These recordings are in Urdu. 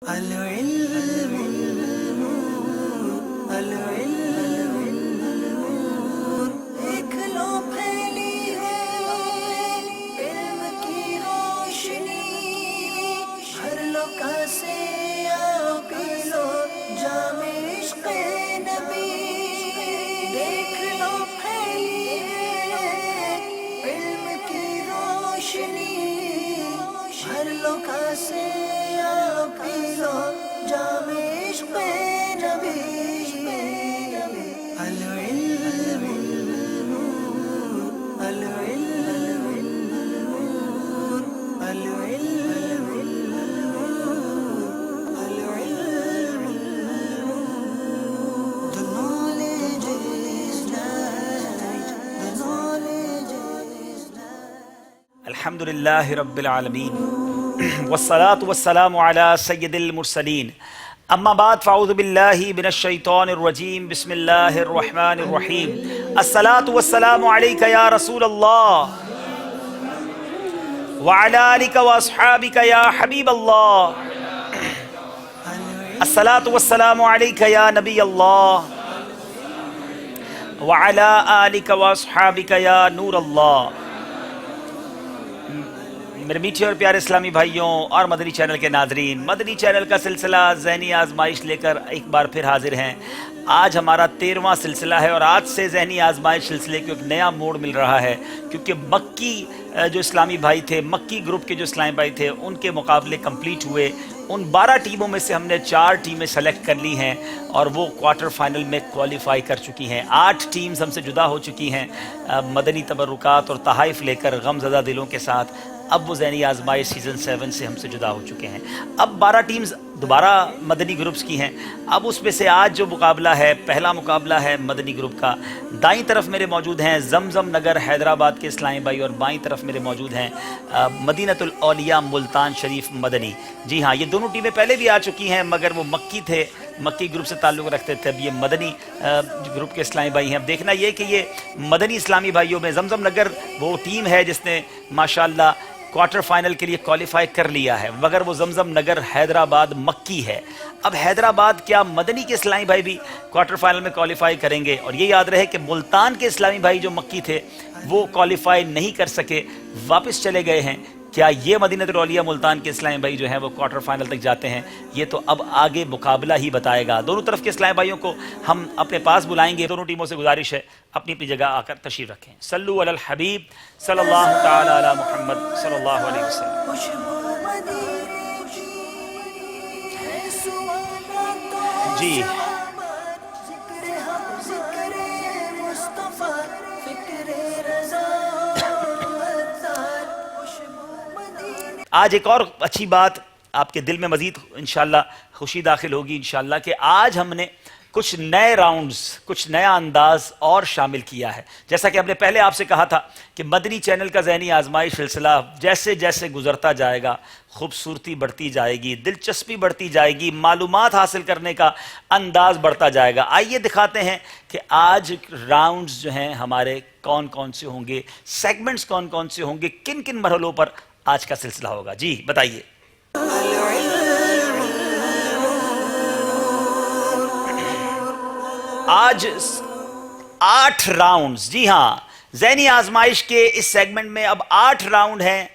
العلم نور ایک لو پھیلی ہے علم کی روشنی ہر لوکا سے آؤ پی لو جام عشق نبی دیکھ لو پھیلی ہے علم کی روشنی ہر لوکا سے آؤ پی لو جام عشق نبی العلم العلم نور العلم العلم the knowledge is light the knowledge is light الحمد لله رب العالمين والصلاة والسلام على سيد المرسلين اما بعد فاعوذ بالله من الشيطان الرجيم بسم الله الرحمن الرحيم الصلاة والسلام عليك يا رسول الله وعلى آلك واصحابك يا حبيب الله الصلاة والسلام عليك يا نبي الله وعلى آلك واصحابك يا نور الله میرے میٹھے اور پیارے اسلامی بھائیوں اور مدنی چینل کے ناظرین، مدنی چینل کا سلسلہ ذہنی آزمائش لے کر ایک بار پھر حاضر ہیں۔ آج ہمارا 13واں سلسلہ ہے اور آج سے ذہنی آزمائش سلسلے کو ایک نیا موڑ مل رہا ہے، کیونکہ مکی جو اسلامی بھائی تھے، مکی گروپ کے جو اسلامی بھائی تھے، ان کے مقابلے کمپلیٹ ہوئے۔ ان 12 ٹیموں میں سے ہم نے 4 ٹیمیں سلیکٹ کر لی ہیں اور وہ کوارٹر فائنل میں کوالیفائی کر چکی ہیں۔ 8 ٹیمز ہم سے جدا ہو چکی ہیں مدنی تبرکات اور تحائف لے کر غم زدہ دلوں کے ساتھ۔ اب وہ ذہنی آزمائش سیزن 7 سے ہم سے جدا ہو چکے ہیں۔ اب 12 ٹیمز دوبارہ مدنی گروپس کی ہیں۔ اب اس میں سے آج جو مقابلہ ہے، پہلا مقابلہ ہے مدنی گروپ کا۔ دائیں طرف میرے موجود ہیں زمزم نگر حیدرآباد کے اسلامی بھائی اور بائیں طرف میرے موجود ہیں مدینۃ الاولیاء ملتان شریف مدنی۔ جی ہاں، یہ دونوں ٹیمیں پہلے بھی آ چکی ہیں مگر وہ مکی تھے، مکی گروپ سے تعلق رکھتے تھے۔ اب یہ مدنی گروپ کے اسلامی بھائی ہیں۔ اب دیکھنا یہ کہ یہ مدنی اسلامی بھائیوں میں زمزم نگر وہ ٹیم ہے جس نے ماشاءاللہ کوارٹر فائنل کے لیے کوالیفائی کر لیا ہے، مگر وہ زمزم نگر حیدرآباد مکی ہے۔ اب حیدرآباد کیا مدنی کے اسلامی بھائی بھی کوارٹر فائنل میں کوالیفائی کریں گے؟ اور یہ یاد رہے کہ ملتان کے اسلامی بھائی جو مکی تھے وہ کوالیفائی نہیں کر سکے، واپس چلے گئے ہیں۔ کیا یہ مدینۃ الاولیاء ملتان کے اسلامی بھائی جو ہیں وہ کوارٹر فائنل تک جاتے ہیں؟ یہ تو اب آگے مقابلہ ہی بتائے گا۔ دونوں طرف کے اسلامی بھائیوں کو ہم اپنے پاس بلائیں گے۔ دونوں ٹیموں سے گزارش ہے اپنی اپنی جگہ آ کر تشریف رکھیں۔ صلو علی الحبیب صلی اللہ تعالی علی محمد صلی اللہ علیہ وسلم۔ خوشبو مدینے کی ہے سوالات جی ذکر حق ذکر مصطفیٰ فکر رضا خوشبو مدینے۔ آج ایک اور اچھی بات آپ کے دل میں مزید انشاءاللہ خوشی داخل ہوگی انشاءاللہ کہ آج ہم نے کچھ نئے راؤنڈز، کچھ نیا انداز اور شامل کیا ہے۔ جیسا کہ ہم نے پہلے آپ سے کہا تھا کہ مدنی چینل کا ذہنی آزمائش سلسلہ جیسے جیسے گزرتا جائے گا خوبصورتی بڑھتی جائے گی، دلچسپی بڑھتی جائے گی، معلومات حاصل کرنے کا انداز بڑھتا جائے گا۔ آئیے دکھاتے ہیں کہ آج راؤنڈز جو ہیں ہمارے کون کون سے ہوں گے، سیگمنٹس کون کون سے ہوں گے، کن کن مرحلوں پر آج کا سلسلہ ہوگا۔ جی بتائیے۔ آج 8 راؤنڈز، جی ہاں، ذہنی آزمائش کے اس سیگمنٹ میں اب 8 راؤنڈ ہیں۔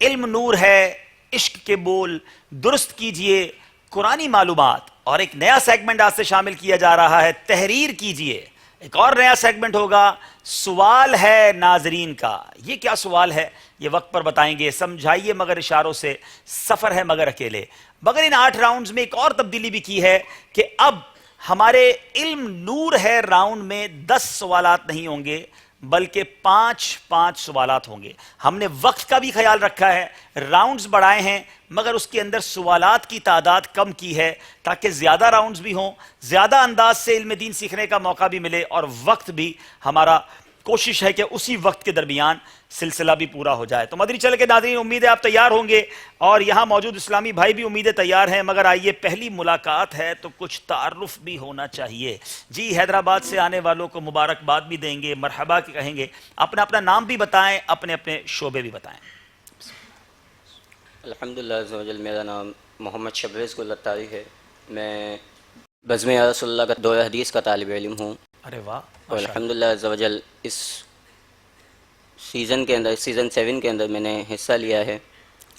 علم نور ہے، عشق کے بول، درست کیجئے، قرآنی معلومات، اور ایک نیا سیگمنٹ آج سے شامل کیا جا رہا ہے تحریر کیجئے۔ ایک اور نیا سیگمنٹ ہوگا سوال ہے ناظرین کا۔ یہ کیا سوال ہے یہ وقت پر بتائیں گے، سمجھائیے مگر اشاروں سے، سفر ہے مگر اکیلے۔ مگر ان 8 راؤنڈز میں ایک اور تبدیلی بھی کی ہے کہ اب ہمارے علم نور ہے راؤنڈ میں 10 سوالات نہیں ہوں گے بلکہ 5 سوالات ہوں گے۔ ہم نے وقت کا بھی خیال رکھا ہے، راؤنڈز بڑھائے ہیں مگر اس کے اندر سوالات کی تعداد کم کی ہے تاکہ زیادہ راؤنڈز بھی ہوں، زیادہ انداز سے علم دین سیکھنے کا موقع بھی ملے، اور وقت بھی ہمارا کوشش ہے کہ اسی وقت کے درمیان سلسلہ بھی پورا ہو جائے۔ تو مدنی چینل کے ناظرین، امید ہے آپ تیار ہوں گے اور یہاں موجود اسلامی بھائی بھی امید ہے تیار ہیں، مگر آئیے پہلی ملاقات ہے تو کچھ تعارف بھی ہونا چاہیے۔ جی حیدرآباد سے آنے والوں کو مبارکباد بھی دیں گے، مرحبا کہیں گے، اپنا اپنا نام بھی بتائیں، اپنے اپنے شعبے بھی بتائیں۔ الحمدللہ عز و جل، میرا نام محمد شبریز گل اتاری ہے. میں بزم یا رسول اللہ کا دورہ حدیث کا طالب علم ہوں. ارے واہ اور الحمدللہ عز و جل اس سیزن کے اندر سیزن 7 کے اندر میں نے حصہ لیا ہے.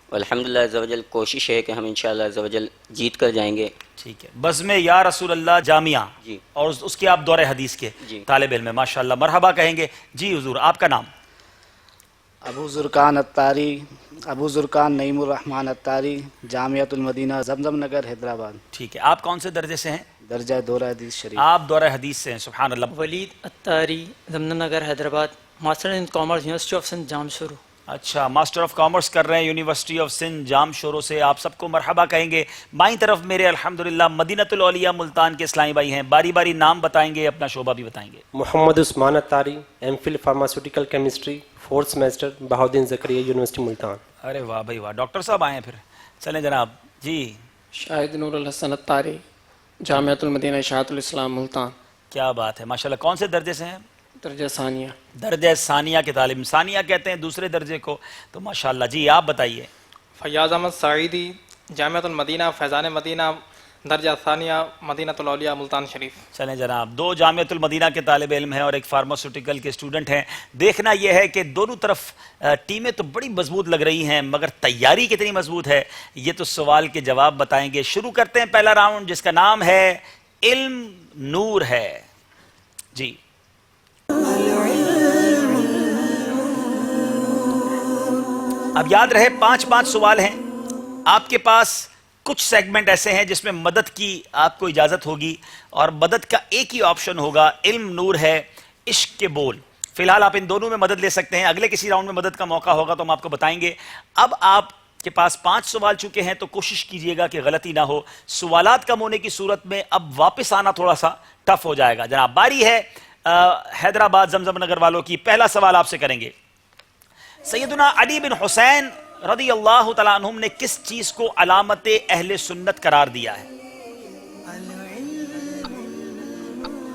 اور الحمدللہ عز و جل کوشش ہے کہ ہم انشاءاللہ عز و جل جیت کر جائیں گے. ٹھیک ہے. بزم یا رسول اللہ جامعہ جی. اور اس کے آپ دورہ حدیث کے جی. طالب علم ہیں. ماشاءاللہ مرحبا کہیں گے. جی حضور آپ کا نام؟ ابو زرکان اتاری، ابو زرکان نعیم الرحمن اتاری، جامعۃ المدینہ زمزم نگر حیدرآباد. ٹھیک ہے. آپ کون سے درجے سے ہیں؟ درجہ دورہ حدیث شریف. آپ دورہ حدیث سے ہیں. سبحان اللہ. Waleed Attari, Zamzam Nagar Hyderabad, master in commerce, university of Sindh Jamshoro. اچھا ماسٹر آف کامرس کر رہے ہیں یونیورسٹی آف سندھ جام شورو سے. آپ سب کو مرحبا کہیں گے. بائیں طرف میرے الحمدللہ مدینۃ الاولیاء ملتان کے اسلامی بھائی ہیں. باری باری نام بتائیں گے، اپنا شعبہ بھی بتائیں گے. Muhammad Usman Attari, M Phil pharmaceutical chemistry, 4th semester, Bahauddin Zakariya university Multan. ارے واہ بھائی واہ. ڈاکٹر صاحب آئے ہیں پھر. چلیں جناب. جی شاہد نور الحسن اتاری، جامعۃ المدینہ اشاعت الاسلام ملتان. کیا بات ہے ماشاءاللہ. کون سے درجے سے ہیں؟ درجہ ثانیہ. درجہ ثانیہ کے طالب. ثانیہ کہتے ہیں دوسرے درجے کو. تو ماشاءاللہ. جی آپ بتائیے. فیاض احمد سعیدی، جامعۃ المدینہ فیضان مدینہ، درجہ ثانیہ مدینۃ الاولیاء ملتان شریف. چلیں جناب. 2 جامعۃ المدینہ کے طالب علم ہیں اور ایک فارماسیوٹیکل کے اسٹوڈنٹ ہیں. دیکھنا یہ ہے کہ دونوں طرف ٹیمیں تو بڑی مضبوط لگ رہی ہیں، مگر تیاری کتنی مضبوط ہے یہ تو سوال کے جواب بتائیں گے. شروع کرتے ہیں پہلا راؤنڈ جس کا نام ہے علم نور ہے. جی اب یاد رہے 5 سوال ہیں آپ کے پاس. کچھ سیگمنٹ ایسے ہیں جس میں مدد کی آپ کو اجازت ہوگی اور مدد کا ایک ہی آپشن ہوگا. علم نور ہے، عشق کے بول. فی الحال آپ ان دونوں میں مدد لے سکتے ہیں. اگلے کسی راؤنڈ میں مدد کا موقع ہوگا تو ہم آپ کو بتائیں گے. اب آپ کے پاس 5 سوال چکے ہیں تو کوشش کیجئے گا کہ غلطی نہ ہو. سوالات کم ہونے کی صورت میں اب واپس آنا تھوڑا سا ٹف ہو جائے گا. جناب باری ہے حیدرآباد زمزم نگر والوں کی. پہلا سوال آپ سے کریں گے. سیدنا علی بن حسین رضی اللہ تعالیٰ عنہم نے کس چیز کو علامت اہل سنت قرار دیا ہے؟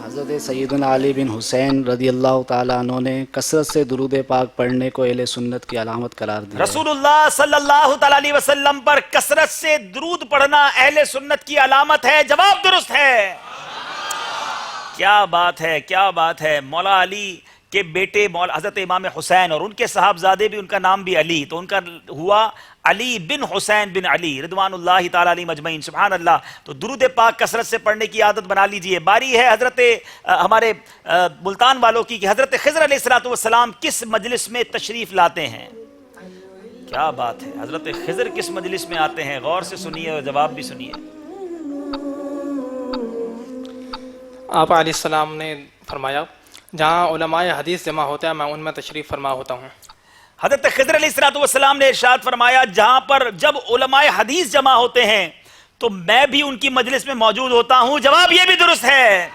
حضرت سیدنا علی بن حسین رضی اللہ تعالیٰ عنہ نے کثرت سے درود پاک پڑھنے کو اہل سنت کی علامت قرار دیا. رسول اللہ صلی اللہ تعالیٰ علیہ وسلم پر کثرت سے درود پڑھنا اہل سنت کی علامت ہے. جواب درست ہے. کیا بات ہے، کیا بات ہے. مولا علی کے بیٹے حضرت امام حسین اور ان کے صاحبزادے بھی، ان کا نام بھی علی، تو ان کا ہوا علی بن حسین بن علی رضوان اللہ تعالیٰ علیہ مجمعین. سبحان اللہ. تو درود پاک کثرت سے پڑھنے کی عادت بنا لیجئے. باری ہے حضرت ہمارے ملتان والوں کی کہ حضرت خضر علیہ السلام کس مجلس میں تشریف لاتے ہیں؟ کیا بات ہے. حضرت خضر کس مجلس میں آتے ہیں؟ غور سے سنیے اور جواب بھی سنیے. آپ علیہ السلام نے فرمایا جہاں علماء حدیث جمع ہوتا ہے میں ان میں تشریف فرما ہوتا ہوں. حضرت خضر علیہ السلام نے ارشاد فرمایا جہاں پر جب علماء حدیث جمع ہوتے ہیں تو میں بھی ان کی مجلس میں موجود ہوتا ہوں. جواب یہ بھی درست ہے.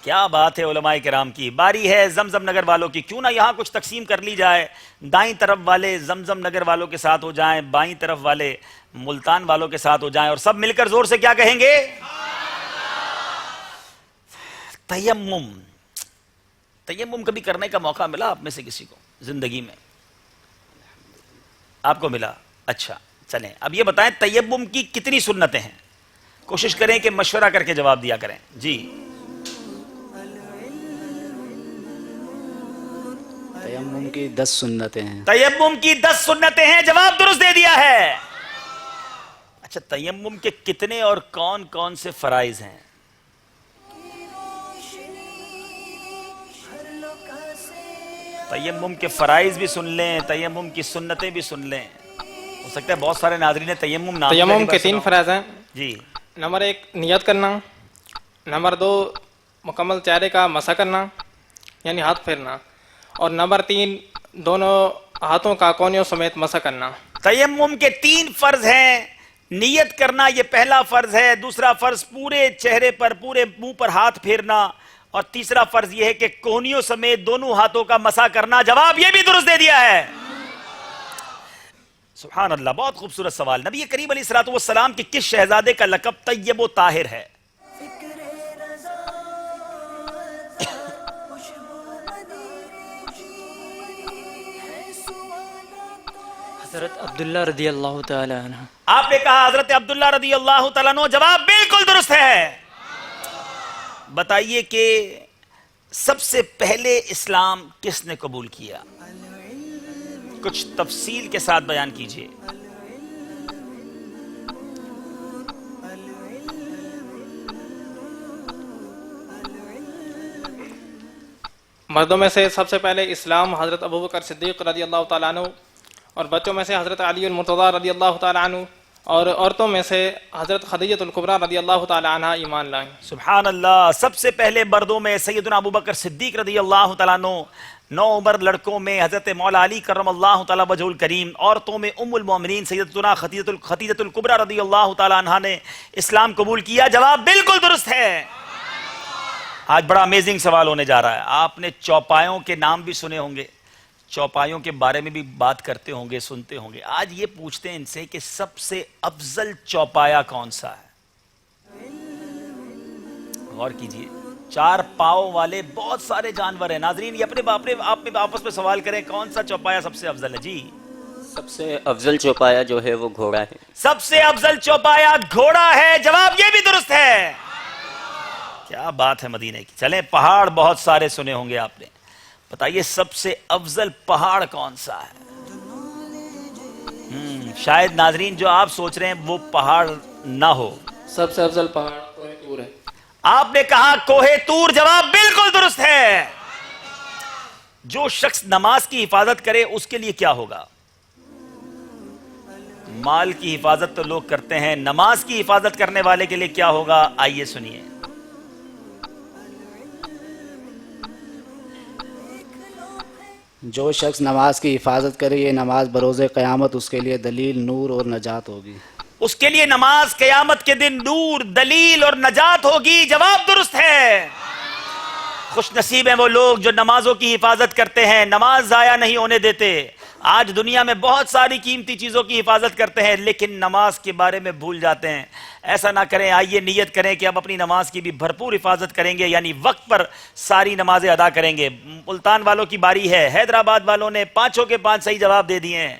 کیا بات ہے علماء کرام کی. باری ہے زمزم نگر والوں کی. کیوں نہ یہاں کچھ تقسیم کر لی جائے. دائیں طرف والے زمزم نگر والوں کے ساتھ ہو جائیں، بائیں طرف والے ملتان والوں کے ساتھ ہو جائیں اور سب مل کر زور سے کیا کہیں گے؟ تیمم. تیمم کبھی کرنے کا موقع ملا آپ میں سے کسی کو زندگی میں؟ آپ کو ملا. اچھا چلیں اب یہ بتائیں تیمم کی کتنی سنتیں ہیں؟ کوشش کریں کہ مشورہ کر کے جواب دیا کریں. جی تیمم کی 10 سنتیں ہیں. تیمم کی 10 سنتیں ہیں. جواب درست دے دیا ہے. اچھا تیمم کے کتنے اور کون کون سے فرائض ہیں؟ تیمم کے فرائض بھی سن لیں، تیمم کی سنتیں بھی سن لیں. ہو سکتا ہے بہت سارے ناظرین تیمم نام تیمم کے 3 فرائض ہیں. جی نمبر 1 نیت کرنا، نمبر 2 مکمل چہرے کا مسح کرنا یعنی ہاتھ پھیرنا، اور نمبر 3 دونوں ہاتھوں کا کونیوں سمیت مسح کرنا. تیمم کے 3 فرض ہیں. نیت کرنا یہ پہلا فرض ہے. دوسرا فرض پورے چہرے پر، پورے منہ پر ہاتھ پھیرنا، اور تیسرا فرض یہ ہے کہ کونیوں سمیت دونوں ہاتھوں کا مسح کرنا. جواب یہ بھی درست دے دیا ہے. سبحان اللہ. بہت خوبصورت سوال. نبی کریم علیہ الصلوۃ والسلام کے کس شہزادے کا لقب طیب و طاہر ہے؟ حضرت عبداللہ رضی اللہ تعالی عنہ. آپ نے کہا حضرت عبداللہ رضی اللہ تعالیٰ عنہ. جواب بالکل درست ہے. بتائیے کہ سب سے پہلے اسلام کس نے قبول کیا؟ کچھ تفصیل کے ساتھ بیان کیجئے. مردوں میں سے سب سے پہلے اسلام حضرت ابوبکر صدیق رضی اللہ تعالیٰ عنہ، اور بچوں میں سے حضرت علی المرتضیٰ رضی اللہ تعالیٰ عنہ، اور عورتوں میں سے حضرت خدیجہ الکبریٰ رضی اللہ تعالیٰ عنہ ایمان لائیں. سبحان اللہ. سب سے پہلے مردوں میں سیدنا ابوبکر صدیق رضی اللہ تعالیٰ عنہ، نو عمر لڑکوں میں حضرت مولا علی کرم اللہ تعالیٰ وجہ الکریم، عورتوں میں ام المومنین سیدتنا خدیجہ الکبریٰ رضی اللہ تعالیٰ عنہ نے اسلام قبول کیا. جواب بالکل درست ہے. آج بڑا امیزنگ سوال ہونے جا رہا ہے. آپ نے چوپایوں کے نام بھی سنے ہوں گے، چوپایوں کے بارے میں بھی بات کرتے ہوں گے، سنتے ہوں گے. آج یہ پوچھتے ہیں ان سے کہ سب سے افضل چوپایا کون سا ہے؟ غور کیجئے. 4 پاؤں والے بہت سارے جانور ہیں. ناظرین یہ اپنے آپ میں آپس میں سوال کریں کون سا چوپایا سب سے افضل ہے. جی سب سے افضل چوپایا جو ہے وہ گھوڑا ہے. سب سے افضل چوپایا گھوڑا ہے. جواب یہ بھی درست ہے. کیا بات ہے مدینے کی. چلیں پہاڑ بہت سارے سنے ہوں گے آپ نے. بتائیے سب سے افضل پہاڑ کون سا ہے؟ شاید ناظرین جو آپ سوچ رہے ہیں وہ پہاڑ نہ ہو. سب سے افضل پہاڑ کوہ طور ہے. آپ نے کہا کوہ طور. جواب بالکل درست ہے. جو شخص نماز کی حفاظت کرے اس کے لیے کیا ہوگا؟ مال کی حفاظت تو لوگ کرتے ہیں، نماز کی حفاظت کرنے والے کے لیے کیا ہوگا؟ آئیے سنیے. جو شخص نماز کی حفاظت کرے یہ نماز بروز قیامت اس کے لیے دلیل، نور اور نجات ہوگی. اس کے لیے نماز قیامت کے دن نور، دلیل اور نجات ہوگی. جواب درست ہے. خوش نصیب ہیں وہ لوگ جو نمازوں کی حفاظت کرتے ہیں، نماز ضائع نہیں ہونے دیتے. آج دنیا میں بہت ساری قیمتی چیزوں کی حفاظت کرتے ہیں لیکن نماز کے بارے میں بھول جاتے ہیں. ایسا نہ کریں. آئیے نیت کریں کہ اب اپنی نماز کی بھی بھرپور حفاظت کریں گے، یعنی وقت پر ساری نمازیں ادا کریں گے. ملتان والوں کی باری ہے. حیدرآباد والوں نے 5 کے 5 صحیح جواب دے دیے ہیں.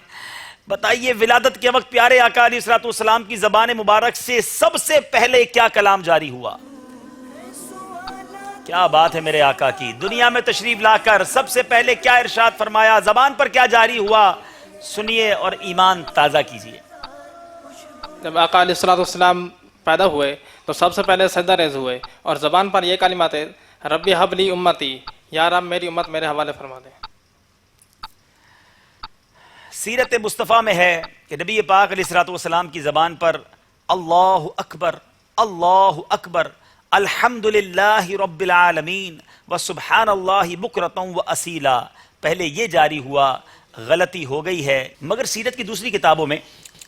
بتائیے ولادت کے وقت پیارے آقا علیہ الصلوۃ والسلام کی زبان مبارک سے سب سے پہلے کیا کلام جاری ہوا؟ کیا بات ہے میرے آقا کی. دنیا میں تشریف لا کر سب سے پہلے کیا ارشاد فرمایا؟ زبان پر کیا جاری ہوا؟ سنیے اور ایمان تازہ کیجئے. جب آقا علیہ الصلوۃ والسلام پیدا ہوئے تو سب سے پہلے سجدہ ریز ہوئے اور زبان پر یہ کلمات ہے، ربی حب لی امتی، یا رب میری امت میرے حوالے فرما دے. سیرت مصطفیٰ میں ہے کہ نبی پاک علیہ الصلوۃ والسلام کی زبان پر اللہ اکبر، اللہ اکبر، الحمدللہ رب العالمین و سبحان اللہ بکرۃ و اصیلا پہلے یہ جاری ہوا. غلطی ہو گئی ہے. مگر سیرت کی دوسری کتابوں میں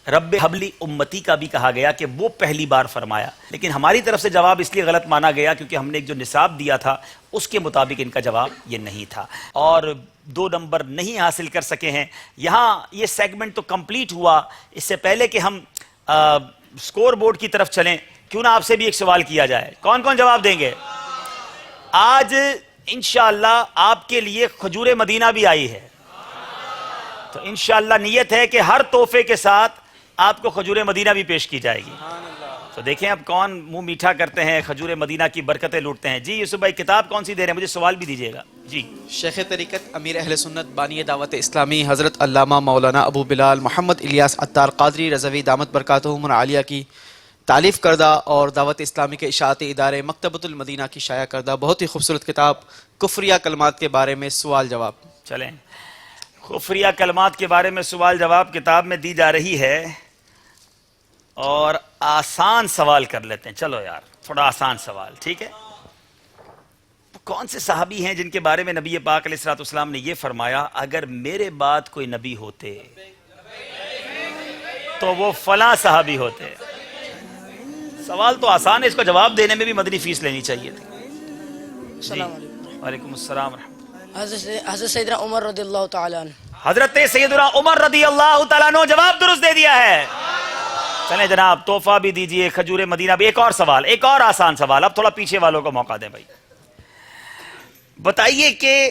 رب حبلی امتی کا بھی کہا گیا کہ وہ پہلی بار فرمایا، لیکن ہماری طرف سے جواب اس لیے غلط مانا گیا کیونکہ ہم نے ایک جو نصاب دیا تھا اس کے مطابق ان کا جواب یہ نہیں تھا اور 2 نمبر نہیں حاصل کر سکے ہیں. یہاں یہ سیگمنٹ تو کمپلیٹ ہوا. اس سے پہلے کہ ہم سکور بورڈ کی طرف چلیں کیوں نہ آپ سے بھی ایک سوال کیا جائے. کون کون جواب دیں گے؟ آج انشاءاللہ آپ کے لیے کھجور مدینہ بھی آئی ہے، تو انشاءاللہ نیت ہے کہ ہر تحفے کے ساتھ آپ کو کھجور مدینہ بھی پیش کی جائے گی. تو دیکھیں اب کون منہ میٹھا کرتے ہیں، کھجور مدینہ کی برکتیں لوٹتے ہیں. جی یوسف بھائی کتاب کون سی دے رہے ہیں؟ مجھے سوال بھی دیجیے گا. جی شیخ طریقت امیر اہل سنت بانی دعوت اسلامی حضرت علامہ مولانا ابو بلال محمد الیاس عطار قادری رضوی دامت برکاتہم العالیہ کی تعلیف کردہ اور دعوت اسلامی کے اشاعتی ادارے مکتبۃ المدینہ کی شائع کردہ بہت ہی خوبصورت کتاب کفریہ کلمات کے بارے میں سوال جواب. چلیں کفریہ کلمات کے بارے میں سوال جواب کتاب میں دی جا رہی ہے اور آسان سوال کر لیتے ہیں. چلو یار تھوڑا آسان سوال، ٹھیک ہے. کون سے صحابی ہیں جن کے بارے میں نبی پاک علیہ الصلوۃ والسلام نے یہ فرمایا اگر میرے بعد کوئی نبی ہوتے تو وہ فلاں صحابی ہوتے؟ سوال تو آسان ہے، اس کو جواب دینے میں بھی مدنی فیس لینی چاہیے تھی. السلام علیکم. وعلیکم السلام ورحمۃ. حضرت سیدنا عمر رضی اللہ تعالیٰ عنہ. حضرت سیدنا عمر رضی اللہ تعالیٰ عنہ جواب درست دے دیا ہے. چلیں جناب تحفہ بھی دیجئے، کھجور مدینہ بھی. ایک اور سوال، ایک اور آسان سوال. اب تھوڑا پیچھے والوں کو موقع دیں بھائی. بتائیے کہ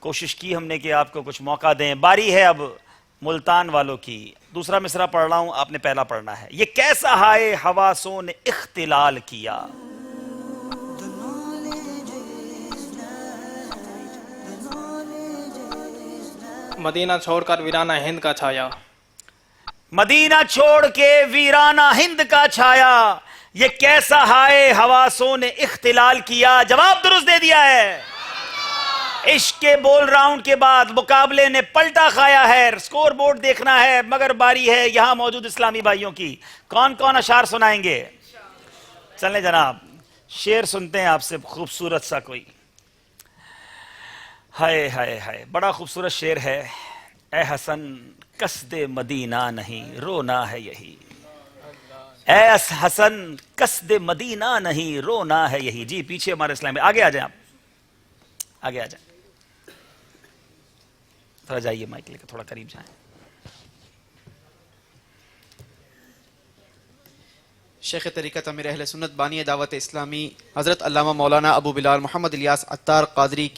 کوشش کی ہم نے کہ آپ کو کچھ موقع دیں. باری ہے اب ملتان والوں کی. دوسرا مصرع پڑھ رہا ہوں, آپ نے پہلا پڑھنا ہے. یہ کیسا ہائے حواسوں نے اختلال کیا. مدینہ چھوڑ کر ویرانہ ہند کا چھایا. مدینہ چھوڑ کے ویرانہ ہند کا چھایا, یہ کیسا ہائے حواسوں نے اختلال کیا. جواب درست دے دیا ہے. عشق کے بول راؤنڈ کے بعد مقابلے نے پلٹا کھایا ہے. سکور بورڈ دیکھنا ہے, مگر باری ہے یہاں موجود اسلامی بھائیوں کی. کون کون اشعار سنائیں گے؟ چلیں جناب, شعر سنتے ہیں آپ سے خوبصورت سا کوئی. ہائے ہائے ہائے, بڑا خوبصورت شعر ہے. اے حسن قصد مدینہ نہیں رونا ہے یہی. اے حسن قصد مدینہ نہیں رونا ہے یہی. جی پیچھے ہمارے اسلامی, آگے آ جائیں آپ, آگے آ جائیں, تھوڑا جائیے مائک لے کے, تھوڑا قریب جائیں. شیخ طریقت امیر اہل سنت بانی دعوت اسلامی حضرت علامہ مولانا ابو بلال محمد الیاس عطار قادری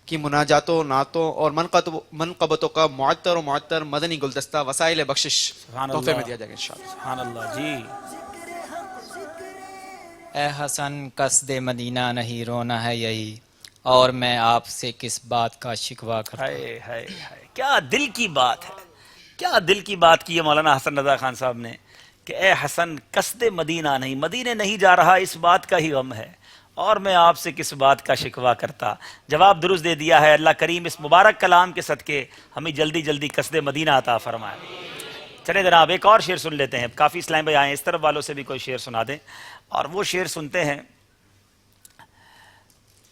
کی مناجاتوں, نعتوں اور منقبتوں کا معطر و معطر مدنی گلدستہ وسائل بخشش تحفے میں دیا جائے گا انشاءاللہ. سبحان اللہ. جی اے حسن قصد مدینہ نہیں رونا ہے یہی, اور میں آپ سے کس بات کا شکوہ کرتا ہوں. ہائے ہائے ہائے, کیا دل کی بات ہے, کیا دل کی بات کی ہے مولانا حسن رضا خان صاحب نے کہ اے حسن قصد مدینہ نہیں, مدینے نہیں جا رہا, اس بات کا ہی غم ہے, اور میں آپ سے کس بات کا شکوہ کرتا. جواب درست دے دیا ہے. اللہ کریم اس مبارک کلام کے صدقے ہمیں جلدی جلدی قصد مدینہ عطا فرمائے. چلے جناب ایک اور شعر سن لیتے ہیں. کافی اسلام بھائی آئے, اس طرف والوں سے بھی کوئی شعر سنا دیں. اور وہ شعر سنتے ہیں.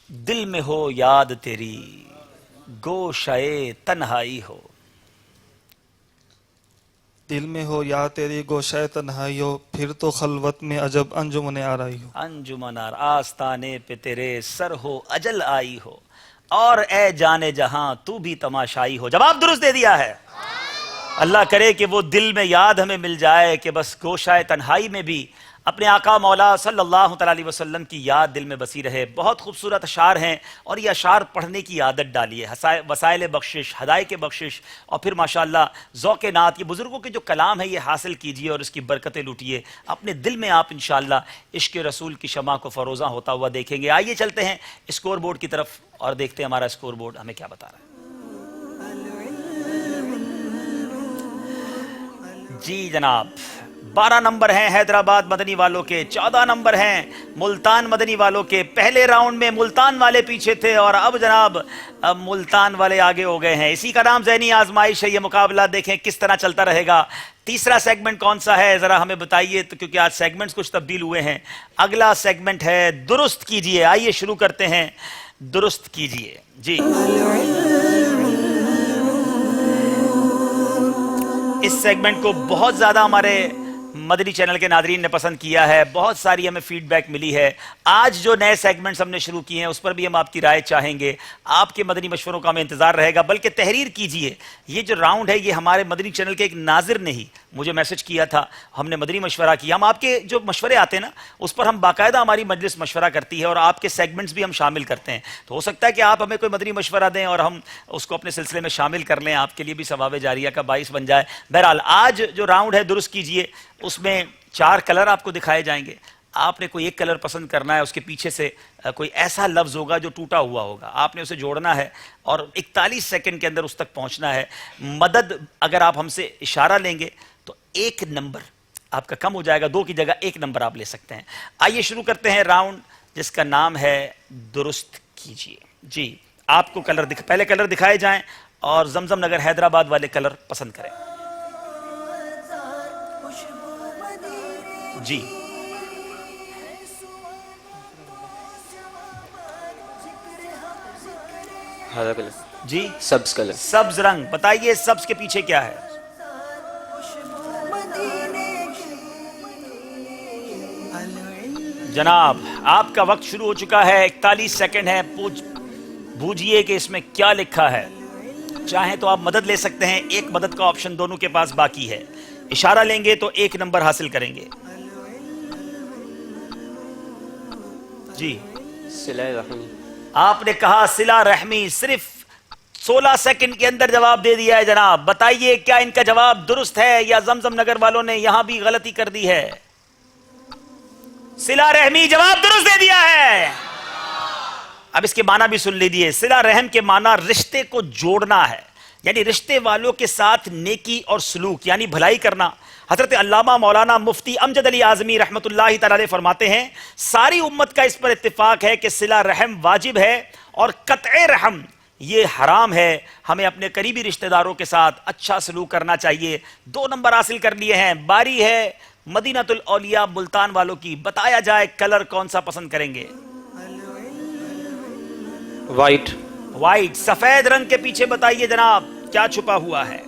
دل میں ہو یاد تیری گوشائے تنہائی ہو. دل میں ہو یا تیری گوشہ تنہائی ہو, پھر تو خلوت میں عجب انجمن آرائی ہو. انجمن آستانے پہ تیرے سر ہو اجل آئی ہو, اور اے جانے جہاں تو بھی تماشائی ہو. جواب درست دے دیا ہے. اللہ کرے کہ وہ دل میں یاد ہمیں مل جائے کہ بس گوشہ تنہائی میں بھی اپنے آقا مولا صلی اللہ علیہ وسلم کی یاد دل میں بسی رہے. بہت خوبصورت اشعار ہیں, اور یہ اشعار پڑھنے کی عادت ڈالیے. وسائل بخشش, ہدایت بخشش, اور پھر ماشاءاللہ ذوق نعت, یہ بزرگوں کے جو کلام ہے یہ حاصل کیجئے اور اس کی برکتیں لوٹیے. اپنے دل میں آپ انشاءاللہ عشق رسول کی شمع کو فروزاں ہوتا ہوا دیکھیں گے. آئیے چلتے ہیں اسکور بورڈ کی طرف اور دیکھتے ہیں ہمارا اسکور بورڈ ہمیں کیا بتا رہا ہے. جی جناب, 12 نمبر ہیں حیدرآباد مدنی والوں کے, 14 نمبر ہیں ملتان مدنی والوں کے. پہلے راؤنڈ میں ملتان والے پیچھے تھے, اور اب جناب ملتان والے آگے ہو گئے ہیں. اسی کا نام ذہنی آزمائش ہے. یہ مقابلہ دیکھیں کس طرح چلتا رہے گا. تیسرا سیگمنٹ کون سا ہے ذرا ہمیں بتائیے, کیونکہ آج سیگمنٹس کچھ تبدیل ہوئے ہیں. اگلا سیگمنٹ ہے درست کیجئے. آئیے شروع کرتے ہیں, درست کیجئے. جی اس سیگمنٹ کو بہت زیادہ ہمارے مدنی چینل کے ناظرین نے پسند کیا ہے, بہت ساری ہمیں فیڈ بیک ملی ہے. آج جو نئے سیگمنٹس ہم نے شروع کیے ہیں اس پر بھی ہم آپ کی رائے چاہیں گے. آپ کے مدنی مشوروں کا ہمیں انتظار رہے گا, بلکہ تحریر کیجئے. یہ جو راؤنڈ ہے یہ ہمارے مدنی چینل کے ایک ناظر نے ہی مجھے میسج کیا تھا, ہم نے مدنی مشورہ کیا. ہم آپ کے جو مشورے آتے ہیں نا اس پر ہم باقاعدہ ہماری مجلس مشورہ کرتی ہے, اور آپ کے سیگمنٹس بھی ہم شامل کرتے ہیں. تو ہو سکتا ہے کہ آپ ہمیں کوئی مدنی مشورہ دیں اور ہم اس کو اپنے سلسلے میں شامل کر لیں, آپ کے لیے بھی ثواب جاریہ کا باعث بن جائے. بہرحال آج جو راؤنڈ ہے درست کیجئے, اس میں 4 کلر آپ کو دکھائے جائیں گے. آپ نے کوئی ایک کلر پسند کرنا ہے, اس کے پیچھے سے کوئی ایسا لفظ ہوگا جو ٹوٹا ہوا ہوگا, آپ نے اسے جوڑنا ہے اور 41 سیکنڈ کے اندر اس تک پہنچنا ہے. مدد اگر آپ ہم سے اشارہ لیں گے تو 1 نمبر آپ کا کم ہو جائے گا, 2 کی جگہ 1 نمبر آپ لے سکتے ہیں. آئیے شروع کرتے ہیں راؤنڈ جس کا نام ہے درست کیجئے. جی آپ کو کلر پہلے کلر دکھائے جائیں اور زمزم نگر حیدرآباد والے کلر پسند کریں. جی ہرا کلر, جی سبز کلر, سبز رنگ. بتائیے سبز کے پیچھے کیا ہے؟ جناب آپ کا وقت شروع ہو چکا ہے, 41 سیکنڈ ہے. بوجھئے کہ اس میں کیا لکھا ہے. چاہیں تو آپ مدد لے سکتے ہیں, ایک مدد کا آپشن دونوں کے پاس باقی ہے. اشارہ لیں گے تو 1 نمبر حاصل کریں گے. جی صلہ رحمی. آپ نے کہا صلہ رحمی, صرف 16 سیکنڈ کے اندر جواب دے دیا ہے جناب. بتائیے کیا ان کا جواب درست ہے یا زمزم نگر والوں نے یہاں بھی غلطی کر دی ہے؟ صلہ رحمی جواب درست دے دیا ہے. اب اس کے معنی بھی سن لیجیے. صلہ رحم کے معنی رشتے کو جوڑنا ہے، یعنی رشتے والوں کے ساتھ نیکی اور سلوک یعنی بھلائی کرنا. حضرت علامہ مولانا مفتی امجد علی اعظمی رحمۃ اللہ تعالی علیہ فرماتے ہیں ساری امت کا اس پر اتفاق ہے کہ صلہ رحم واجب ہے اور قطع رحم یہ حرام ہے. ہمیں اپنے قریبی رشتہ داروں کے ساتھ اچھا سلوک کرنا چاہیے. 2 نمبر حاصل کر لیے ہیں. باری ہے مدینۃ الاولیاء ملتان والوں کی. بتایا جائے کلر کون سا پسند کریں گے؟ وائٹ. وائٹ. سفید رنگ کے پیچھے بتائیے جناب کیا چھپا ہوا ہے؟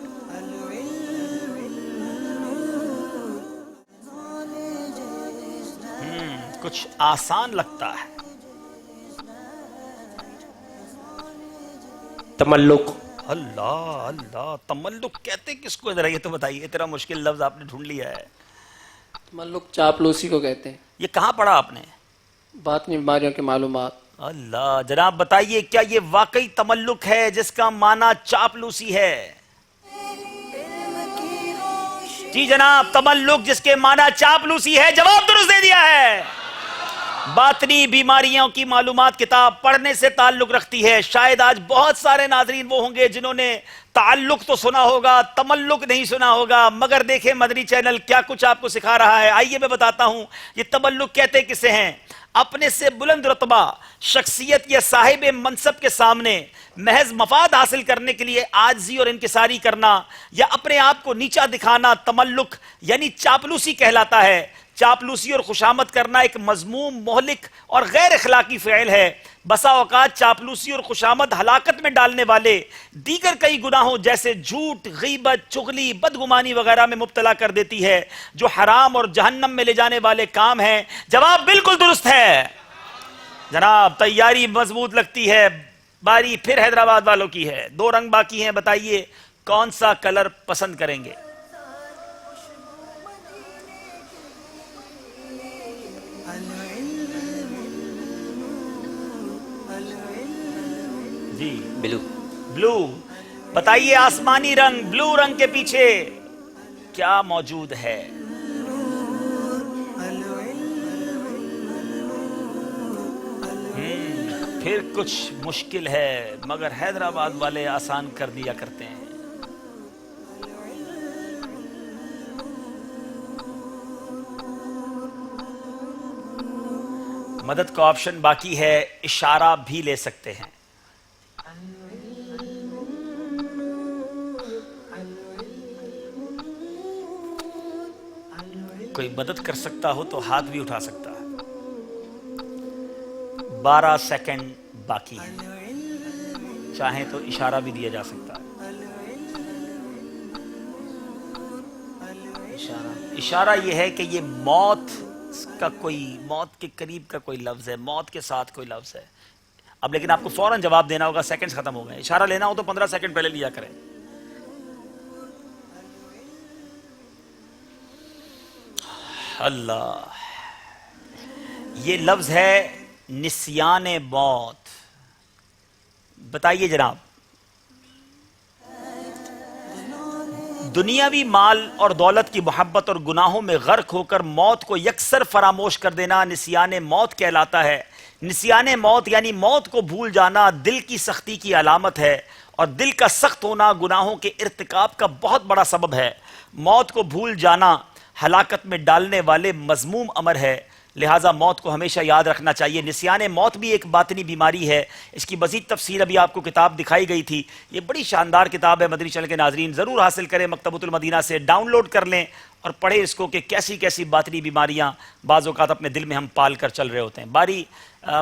کچھ آسان لگتا ہے. تملق. اللہ اللہ، تملق کہتے کس کو؟ ذرا یہ تو بتائیے، اتنا مشکل لفظ آپ نے ڈھونڈ لیا ہے. تملق چاپلوسی کو کہتے ہیں. یہ کہاں پڑھا آپ نے؟ باطنی بیماریوں کی معلومات. اللہ. جناب بتائیے کیا یہ واقعی تملق ہے جس کا معنی چاپلوسی ہے؟ جی جناب، تملق جس کے معنی چاپلوسی ہے جواب درست دے دیا ہے. باطنی بیماریوں کی معلومات کتاب پڑھنے سے تعلق رکھتی ہے. شاید آج بہت سارے ناظرین وہ ہوں گے جنہوں نے تعلق تو سنا ہوگا، تملق نہیں سنا ہوگا. مگر دیکھیں مدنی چینل کیا کچھ آپ کو سکھا رہا ہے. آئیے میں بتاتا ہوں یہ تملق کہتے کسے ہیں. اپنے سے بلند رتبہ شخصیت یا صاحب منصب کے سامنے محض مفاد حاصل کرنے کے لیے عاجزی اور انکساری کرنا یا اپنے آپ کو نیچا دکھانا تملق یعنی چاپلوسی کہلاتا ہے. چاپلوسی اور خوشامد کرنا ایک مذموم، مہلک اور غیر اخلاقی فعل ہے. بسا اوقات چاپلوسی اور خوشامد ہلاکت میں ڈالنے والے دیگر کئی گناہوں جیسے جھوٹ، غیبت، چغلی، بدگمانی وغیرہ میں مبتلا کر دیتی ہے جو حرام اور جہنم میں لے جانے والے کام ہیں. جواب بالکل درست ہے جناب. تیاری مضبوط لگتی ہے. باری پھر حیدرآباد والوں کی ہے. 2 رنگ باقی ہیں. بتائیے کون سا کلر پسند کریں گے؟ جی بلو. بلو. بتائیے آسمانی رنگ، بلو رنگ کے پیچھے کیا موجود ہے؟ پھر کچھ مشکل ہے مگر حیدرآباد والے آسان کر دیا کرتے ہیں. مدد کا آپشن باقی ہے. اشارہ بھی لے سکتے ہیں. کوئی مدد کر سکتا ہو تو ہاتھ بھی اٹھا سکتا ہے. 12 سیکنڈ باقی ہے. چاہیں تو اشارہ بھی دیا جا سکتا ہے. اشارہ یہ ہے کہ یہ موت کا کوئی، موت کے قریب کا کوئی لفظ ہے، موت کے ساتھ کوئی لفظ ہے. اب لیکن آپ کو فوراً جواب دینا ہوگا، سیکنڈز ختم ہو گئے. اشارہ لینا ہو تو 15 سیکنڈ پہلے لیا کریں. اللہ. یہ لفظ ہے نسیان موت. بتائیے جناب دنیاوی مال اور دولت کی محبت اور گناہوں میں غرق ہو کر موت کو یکسر فراموش کر دینا نسیان موت کہلاتا ہے. نسیان موت یعنی موت کو بھول جانا دل کی سختی کی علامت ہے اور دل کا سخت ہونا گناہوں کے ارتکاب کا بہت بڑا سبب ہے. موت کو بھول جانا ہلاکت میں ڈالنے والے مذموم امر ہے. لہٰذا موت کو ہمیشہ یاد رکھنا چاہیے. نسیان موت بھی ایک باطنی بیماری ہے. اس کی مزید تفصیل ابھی آپ کو کتاب دکھائی گئی تھی. یہ بڑی شاندار کتاب ہے. مدنی چینل کے ناظرین ضرور حاصل کریں. مکتبۃ المدینہ سے ڈاؤن لوڈ کر لیں اور پڑھیں اس کو کہ کیسی کیسی باطنی بیماریاں بعض اوقات اپنے دل میں ہم پال کر چل رہے ہوتے ہیں. باری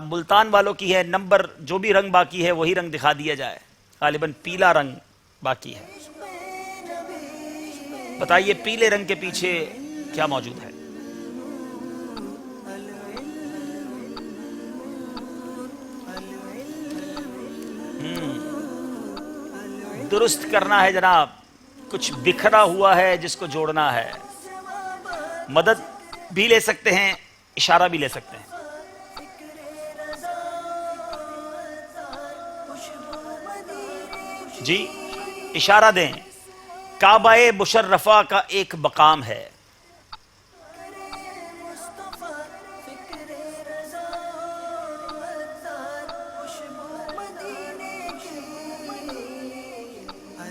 ملتان والوں کی ہے. نمبر جو بھی رنگ باقی ہے وہی رنگ دکھا دیا جائے. غالباً پیلا رنگ باقی ہے. بتائیے پیلے رنگ کے پیچھے کیا موجود ہے؟ درست کرنا ہے جناب. کچھ بکھرا ہوا ہے جس کو جوڑنا ہے. مدد بھی لے سکتے ہیں، اشارہ بھی لے سکتے ہیں. جی اشارہ دیں. کعبہ مشرفہ کا ایک مقام ہے.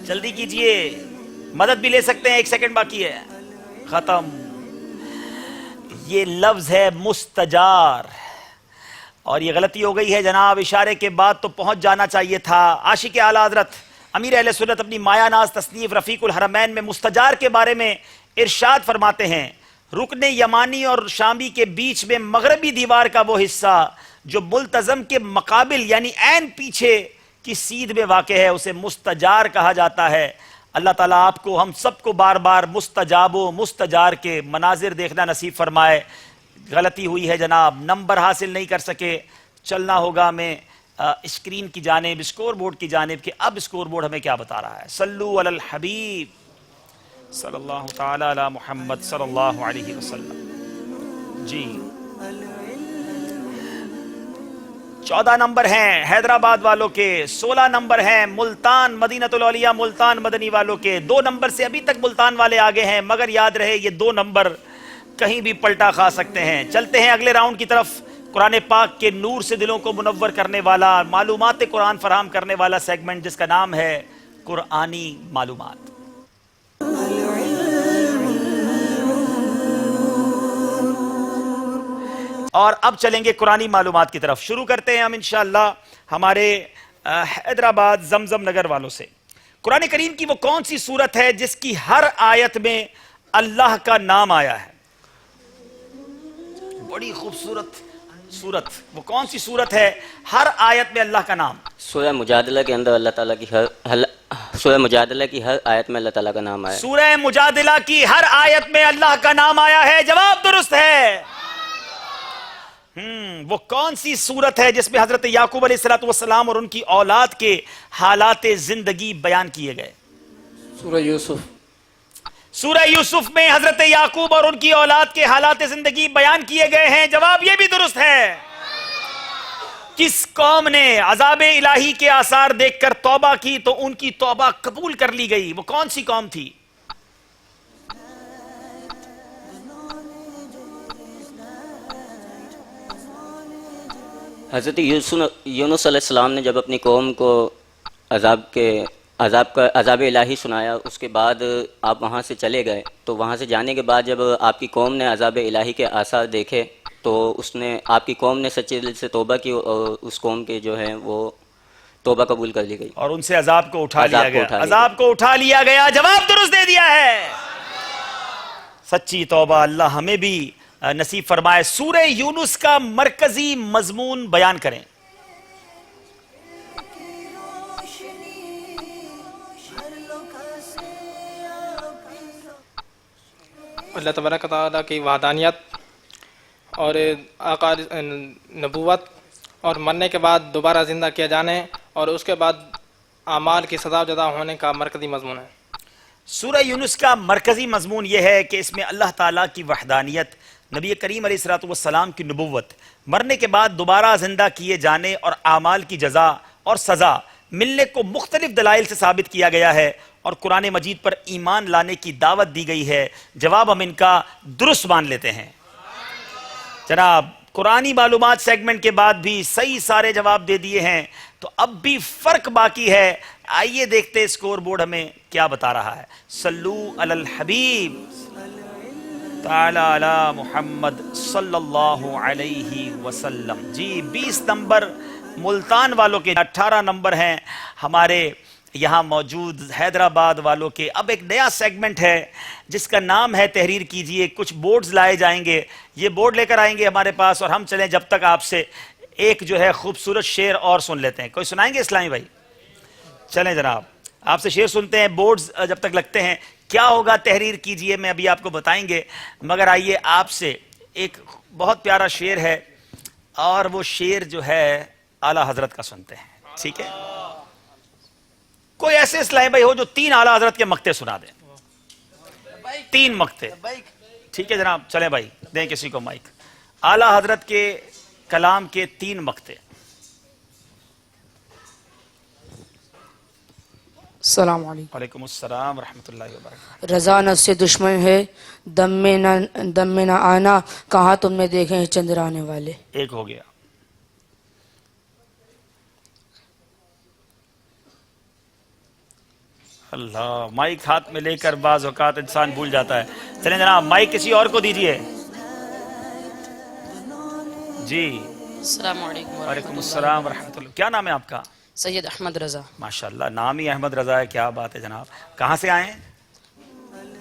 جلدی کیجئے, مدد بھی لے سکتے ہیں, 1 سیکنڈ باقی ہے, ختم. یہ لفظ ہے مستجار, اور یہ غلطی ہو گئی ہے جناب. اشارے کے بعد تو پہنچ جانا چاہیے تھا. عاشق اعلیٰ حضرت امیر اہل سنت اپنی مایا ناز تصنیف رفیق الحرمین میں مستجار کے بارے میں ارشاد فرماتے ہیں, رکن یمانی اور شامی کے بیچ میں مغربی دیوار کا وہ حصہ جو ملتزم کے مقابل یعنی عین پیچھے کی سیدھ میں واقع ہے, اسے مستجار کہا جاتا ہے. اللہ تعالیٰ آپ کو ہم سب کو بار بار مستجاب و مستجار کے مناظر دیکھنا نصیب فرمائے. غلطی ہوئی ہے جناب, نمبر حاصل نہیں کر سکے. چلنا ہوگا میں اسکرین کی جانب, اسکور بورڈ کی جانب کہ اب اسکور بورڈ ہمیں کیا بتا رہا ہے. صلو علی الحبیب صلی اللہ تعالی علی محمد صلی اللہ علیہ وسلم. جی 14 نمبر ہیں حیدرآباد والوں کے, 16 نمبر ہیں ملتان مدینۃ الاولیاء ملتان مدنی والوں کے. 2 نمبر سے ابھی تک ملتان والے آگے ہیں, مگر یاد رہے یہ 2 نمبر کہیں بھی پلٹا کھا سکتے ہیں. چلتے ہیں اگلے راؤنڈ کی طرف. قرآن پاک کے نور سے دلوں کو منور کرنے والا, معلومات قرآن فراہم کرنے والا سیگمنٹ جس کا نام ہے قرآنی معلومات. اور اب چلیں گے قرآنی معلومات کی طرف. شروع کرتے ہیں ہم انشاءاللہ ہمارے حیدرآباد زمزم نگر والوں سے. قرآن کریم کی وہ کون سی سورت ہے جس کی ہر آیت میں اللہ کا نام آیا ہے؟ بڑی خوبصورت سورت, وہ کون سی سورت ہے ہر آیت میں اللہ کا نام؟ سورہ مجادلہ کے اندر اللہ تعالیٰ کی سورہ مجادلہ کی ہر آیت میں اللہ تعالیٰ کا نام آیا ہے. سورہ مجادلہ کی ہر آیت میں اللہ کا نام آیا ہے. جواب درست ہے. وہ کون سی سورت ہے جس میں حضرت یعقوب علیہ السلام اور ان کی اولاد کے حالات زندگی بیان کیے گئے؟ سورہ یوسف. سورہ یوسف میں حضرت یعقوب اور ان کی اولاد کے حالات زندگی بیان کیے گئے ہیں. جواب یہ بھی درست ہے. کس قوم نے عذاب الہی کے آثار دیکھ کر توبہ کی تو ان کی توبہ قبول کر لی گئی؟ وہ کون سی قوم تھی؟ حضرت یونس علیہ السلام نے جب اپنی قوم کو عذاب الہی سنایا, اس کے بعد آپ وہاں سے چلے گئے, تو وہاں سے جانے کے بعد جب آپ کی قوم نے عذاب الہی کے آثار دیکھے تو آپ کی قوم نے سچے دل سے توبہ کی, اور اس قوم کے جو ہے وہ توبہ قبول کر لی گئی اور ان سے عذاب کو اٹھا لیا گیا. عذاب کو اٹھا لیا گیا. جواب درست دے دیا ہے. سچی توبہ اللہ ہمیں بھی نصیب فرمائے. سورہ یونس کا مرکزی مضمون بیان کریں. اللہ تبارک و تعالیٰ کی وحدانیت اور آقا نبوت اور مرنے کے بعد دوبارہ زندہ کیا جانے اور اس کے بعد اعمال کی سزا جزا ہونے کا مرکزی مضمون ہے. سورہ یونس کا مرکزی مضمون یہ ہے کہ اس میں اللہ تعالیٰ کی وحدانیت, نبی کریم علیہ السلام کی نبوت, مرنے کے بعد دوبارہ زندہ کیے جانے اور اعمال کی جزا اور سزا ملنے کو مختلف دلائل سے ثابت کیا گیا ہے, اور قرآن مجید پر ایمان لانے کی دعوت دی گئی ہے. جواب ہم ان کا درست مان لیتے ہیں. جناب قرآنی معلومات سیگمنٹ کے بعد بھی صحیح سارے جواب دے دیے ہیں, تو اب بھی فرق باقی ہے. آئیے دیکھتے اسکور بورڈ ہمیں کیا بتا رہا ہے. صلو علی الحبیب تعالی علی محمد صلی اللہ علیہ وسلم. جی 20 نمبر ملتان والوں کے, 18 نمبر ہیں ہمارے یہاں موجود حیدرآباد والوں کے. اب ایک نیا سیگمنٹ ہے جس کا نام ہے تحریر کیجئے. کچھ بورڈز لائے جائیں گے, یہ بورڈ لے کر آئیں گے ہمارے پاس, اور ہم چلیں جب تک آپ سے ایک جو ہے خوبصورت شعر اور سن لیتے ہیں. کوئی سنائیں گے اسلامی بھائی؟ چلیں جناب آپ سے شعر سنتے ہیں. بورڈز جب تک لگتے ہیں کیا ہوگا تحریر کیجئے میں ابھی آپ کو بتائیں گے, مگر آئیے آپ سے ایک بہت پیارا شعر ہے, اور وہ شعر جو ہے اعلیٰ حضرت کا سنتے ہیں. ٹھیک ہے, کوئی ایسے اسلامی بھائی ہو جو 3 اعلیٰ حضرت کے مقطع سنا دیں. 3 مقطع. ٹھیک ہے جناب, چلیں بھائی دیں کسی کو مائک. اعلیٰ حضرت کے کلام کے 3 مقطع. السلام علیکم. وعلیکم السلام ورحمۃ اللہ وبرکاتہ. رضا نفس سے دشمن ہے، دم میں نہ آنا، کہاں تم نے دیکھے ہیں چندرانے والے. ایک ہو گیا. اللہ، مائک ہاتھ میں لے کر بعض اوقات انسان بھول جاتا ہے. چلیں جناب مائک کسی اور کو دیجئے. جی السلام علیکم. وعلیکم السلام ورحمۃ اللہ. کیا نام ہے آپ کا؟ سید احمد رضا. ماشاءاللہ، نام ہی احمد رضا ہے، کیا بات ہے جناب. کہاں سے آئے ہیں؟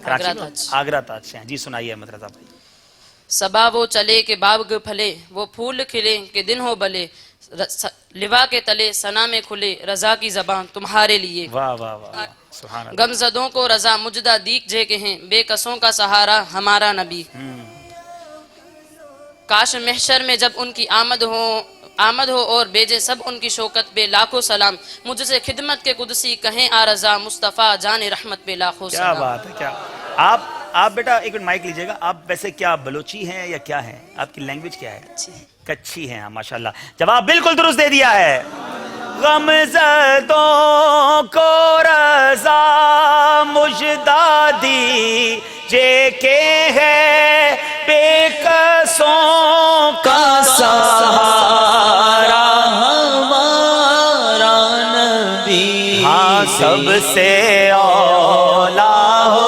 کراچی میں؟ آگرہ تاج سے ہیں. جی سنائیے احمد رضا بھائی. صبا وہ چلے کہ باغ پھلے، وہ پھول کھلے کہ دن ہو بلے، لوا کے تلے ثنا میں کھلے، رضا کی زبان تمہارے لیے. واہ واہ واہ، سبحان اللہ. غمزدوں کو رضا مجدہ دیکھ جے کہیں، بے کسوں کا سہارا ہمارا نبی. کاش محشر میں جب ان کی آمد ہو اور بیجے سب ان کی شوکت پہ لاکھوں سلام، مجھ سے خدمت کے قدسی کہیں آ رضا، مصطفیٰ جان رحمت پہ لاکھوں سلام. کیا بات ہے. کیا آپ بیٹا ایک منٹ مائک لیجئے گا. آپ ویسے کیا بلوچی ہیں یا کیا ہیں؟ آپ کی لینگویج کیا ہے؟ کچھی ہیں. ماشاءاللہ، جواب بالکل درست دے دیا ہے. غمزدوں کو رضا مجدہ دیجے کہ ہے بے کسوں کا سہارا ہمارا نبی. ہاں سب سے اولا ہو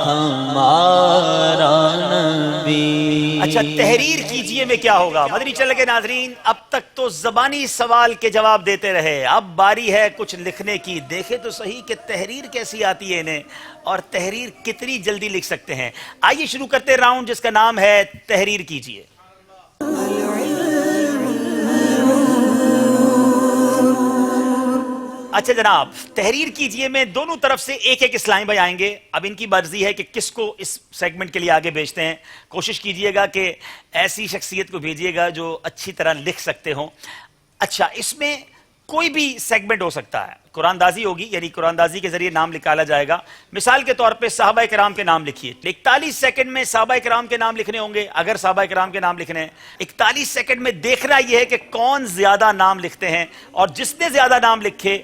ہمارا نبی. اچھا، تحریر کیجئے میں کیا ہوگا؟ مدنی چینل کے ناظرین، اب تک تو زبانی سوال کے جواب دیتے رہے، اب باری ہے کچھ لکھنے کی. دیکھیں تو صحیح کہ تحریر کیسی آتی ہے انہیں، اور تحریر کتنی جلدی لکھ سکتے ہیں. آئیے شروع کرتے راؤنڈ جس کا نام ہے تحریر کیجئے. اچھا جناب، تحریر کیجئے میں دونوں طرف سے ایک ایک اسلام بھائی آئیں گے. اب ان کی مرضی ہے کہ کس کو اس سیگمنٹ کے لیے آگے بھیجتے ہیں. کوشش کیجئے گا کہ ایسی شخصیت کو بھیجئے گا جو اچھی طرح لکھ سکتے ہوں. اچھا، اس میں کوئی بھی سیگمنٹ ہو سکتا ہے. قرآن دازی ہوگی، یعنی قرآن دازی کے ذریعے نام نکالا جائے گا. مثال کے طور پہ صحابہ کرام کے نام لکھیے. 41 سیکنڈ میں صحابہ کرام کے نام لکھنے ہوں گے. اگر صحابہ کرام کے نام لکھنے ہیں 41 سیکنڈ میں دیکھنا یہ ہے کہ کون زیادہ نام لکھتے ہیں، اور جس نے زیادہ نام لکھے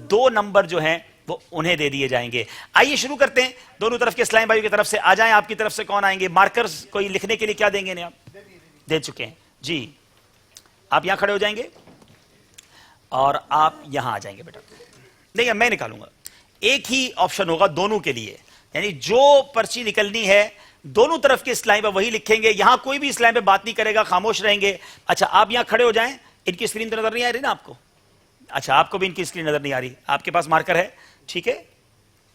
2 نمبر جو ہیں وہ انہیں دے دیے جائیں گے. آئیے شروع کرتے ہیں. دونوں طرف کے اسلام بھائیوں کی طرف سے آ جائیں. آپ کی طرف سے کون آئیں گے؟ مارکرز کوئی لکھنے کے لیے کیا دیں گے؟ آپ دے چکے ہیں. جی آپ یہاں کھڑے ہو جائیں گے اور آپ یہاں آ جائیں گے. بیٹا نہیں، میں نکالوں گا. ایک ہی آپشن ہوگا دونوں کے لیے، یعنی جو پرچی نکلنی ہے دونوں طرف کے اسلام پہ وہی لکھیں گے. یہاں کوئی بھی اسلام پہ بات نہیں کرے گا، خاموش رہیں گے. اچھا، آپ یہاں کھڑے ہو جائیں. ان کی اسکرین تو نظر نہیں آ رہی نا آپ کو؟ اچھا، آپ کو بھی ان کی اسکرین نظر نہیں آ رہی. آپ کے پاس مارکر ہے؟ ٹھیک ہے،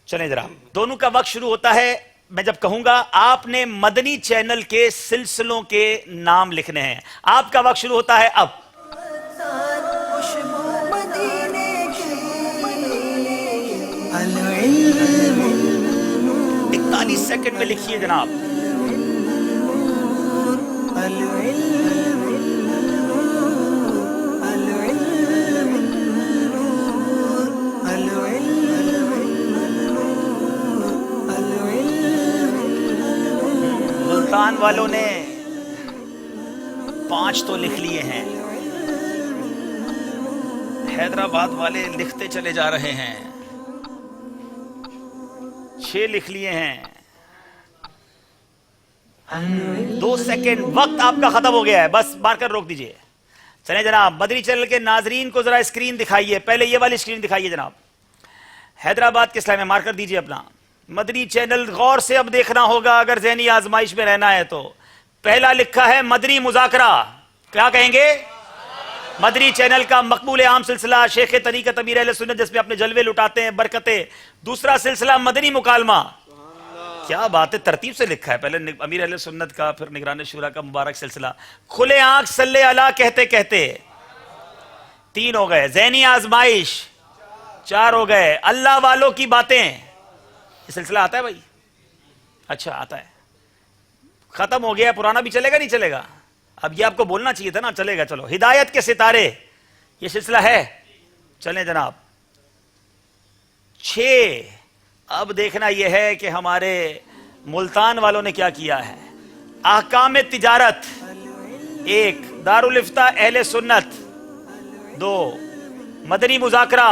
چلیں ذرا. دونوں کا وقت شروع ہوتا ہے میں جب کہوں گا. آپ نے مدنی چینل کے سلسلوں کے نام لکھنے ہیں. آپ کا وقت شروع ہوتا ہے اب. خوشبو مدینے کی، العلم 41 سیکنڈ میں لکھیے جناب. ملتان والوں نے 5 تو لکھ لیے ہیں. حیدرآباد والے لکھتے چلے جا رہے ہیں. 6 لکھ لیے ہیں. 2 سیکنڈ وقت آپ کا ختم ہو گیا ہے. بس مارکر روک دیجئے. چلیں جناب، مدنی چینل کے ناظرین کو ذرا اسکرین دکھائیے. پہلے یہ والی اسکرین دکھائیے جناب. حیدرآباد کے اسلام میں مارکر دیجئے اپنا. مدنی چینل غور سے اب دیکھنا ہوگا اگر ذہنی آزمائش میں رہنا ہے تو. پہلا لکھا ہے مدنی مذاکرہ. کیا کہیں گے؟ مدنی چینل کا مقبول عام سلسلہ شیخ طریقت امیر اہل سنت، جس میں اپنے جلوے لٹاتے ہیں، برکتیں. دوسرا سلسلہ مدنی مکالمہ. کیا بات ہے، ترتیب سے لکھا ہے. پہلے امیر اہل سنت کا، پھر نگران شورا کا مبارک سلسلہ. کھلے آنکھ صلی اللہ کہتے کہتے 3 ہو گئے. ذہنی آزمائش 4 ہو گئے. اللہ والوں کی باتیں. یہ سلسلہ آتا ہے بھائی؟ اچھا آتا ہے. ختم ہو گیا. پرانا بھی چلے گا نہیں چلے گا؟ اب یہ آپ کو بولنا چاہیے تھا نا. چلے گا. چلو، ہدایت کے ستارے یہ سلسلہ ہے. چلیں جناب. 6. اب دیکھنا یہ ہے کہ ہمارے ملتان والوں نے کیا کیا ہے. احکام تجارت 1، دارالفتہ اہل سنت 2، مدنی مذاکرہ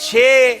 6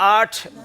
8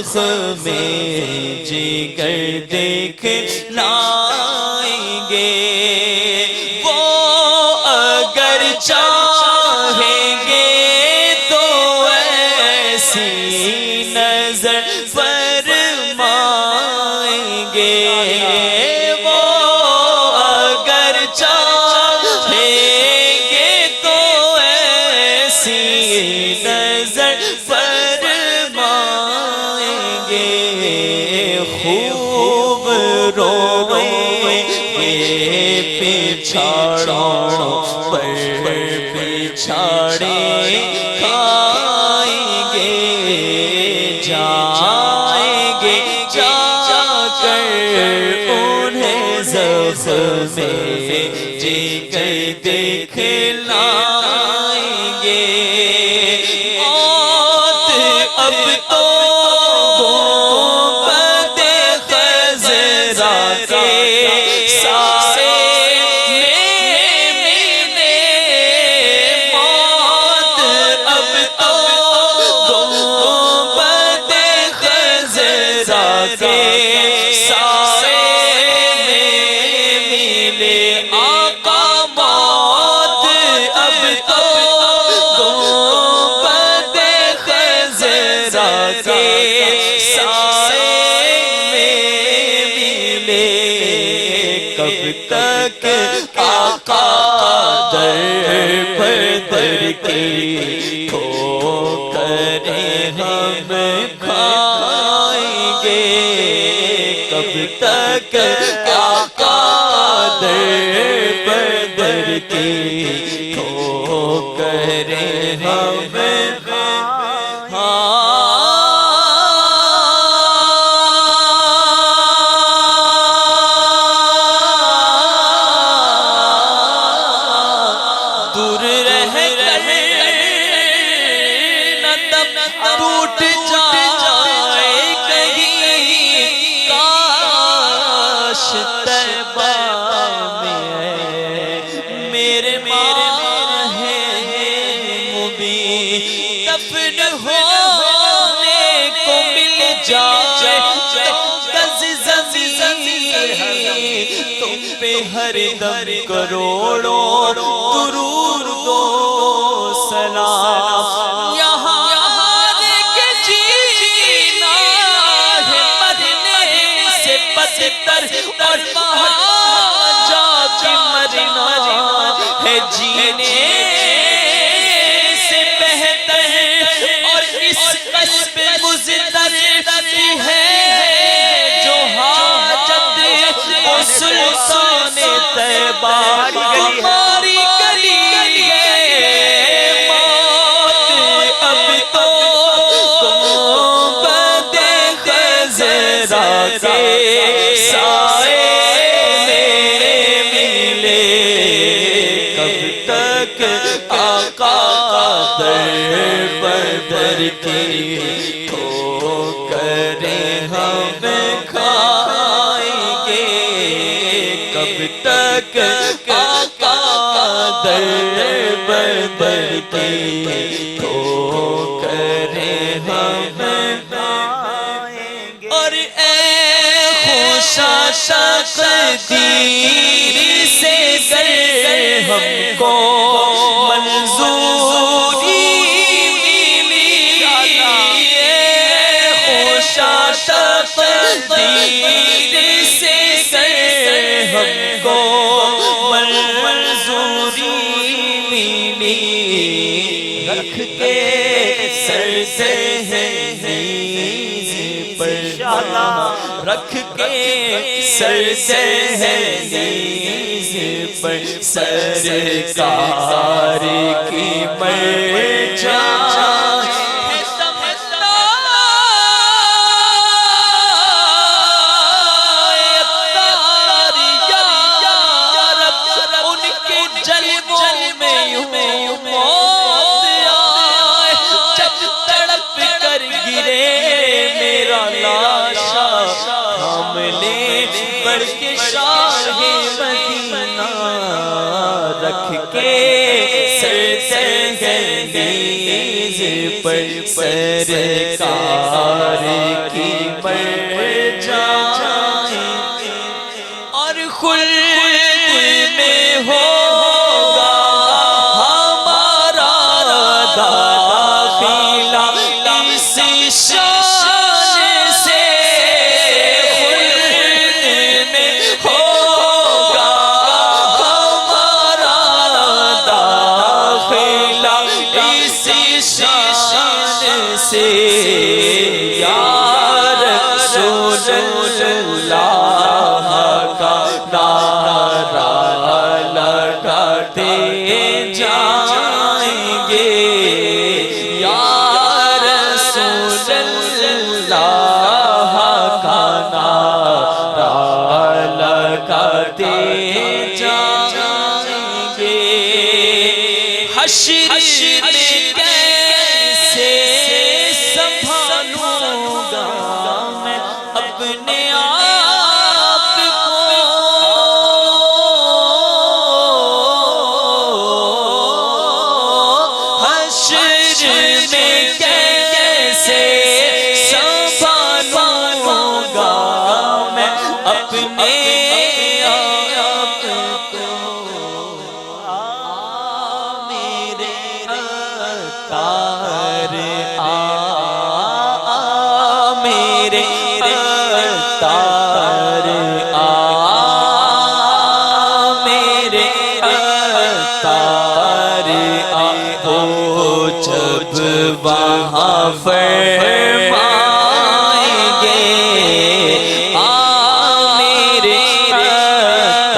زخم جگر دکھلائیں گے وہ اگر چاہیں گے تو ایسی نظر فرمائیں گے وہ اگر چاہیں گے تو ایسی نظر فرمائیں گے خوب روئیں گے پچھاڑوں پر پچھاڑے کھائیں گے جائیں گے جا کر انہیں زخم جگر دکھلائیں گے موت اب تو گنبد خضرا کے سائے میں ملے موت اب تو گنبد خضرا کے سائے میں ملے آقا موت اب تو گنبد خضرا کے سائے میں ملے کب تک آقا در پر در کے ٹھوکریں ہم کھائیں گے کب تک آقا در پر در کے ٹھوکریں ہم دور رہ کر نہ تب ٹوٹ جائے کہیں کاش طیبہ میں میرے ماہ مبین دفن ہونے کو مل جائے گز زمین تم پہ ہر دم کروڑوں درود و سلام یہاں کے جینا ہے مرنے سے بدتر اور وہاں جا کے مرنا ہے جینے سے بہتر اور اس قلب مزدر کی ہے جو حاجت وہ سلطان طیبہ ہماری گلی ہے موت اب تو گنبد خضرا کے سائے میں ملے کب تک آقا در بدر کی ٹھوکریں ہم کھائیں گے کب تک آقا در بدر کی ٹھوکریں ہم کھائیں گے اور اے خوشا تقدیر سے گر ہم کو منظوری ملی خوشا تقدیر سے گر ہم کو منظوری ملی رکھ کے سر سے پر رکھ کے سر سے نیز پر سرکار کی مر جائے ان کے جلووں میں یوں موت آئے جب تڑپ کر گرے میرا لاشا ہم لے بڑھ کے شاہ مدینہ رکھ کے سر نیز پر سرکار فرمائیں گے آمیر عطار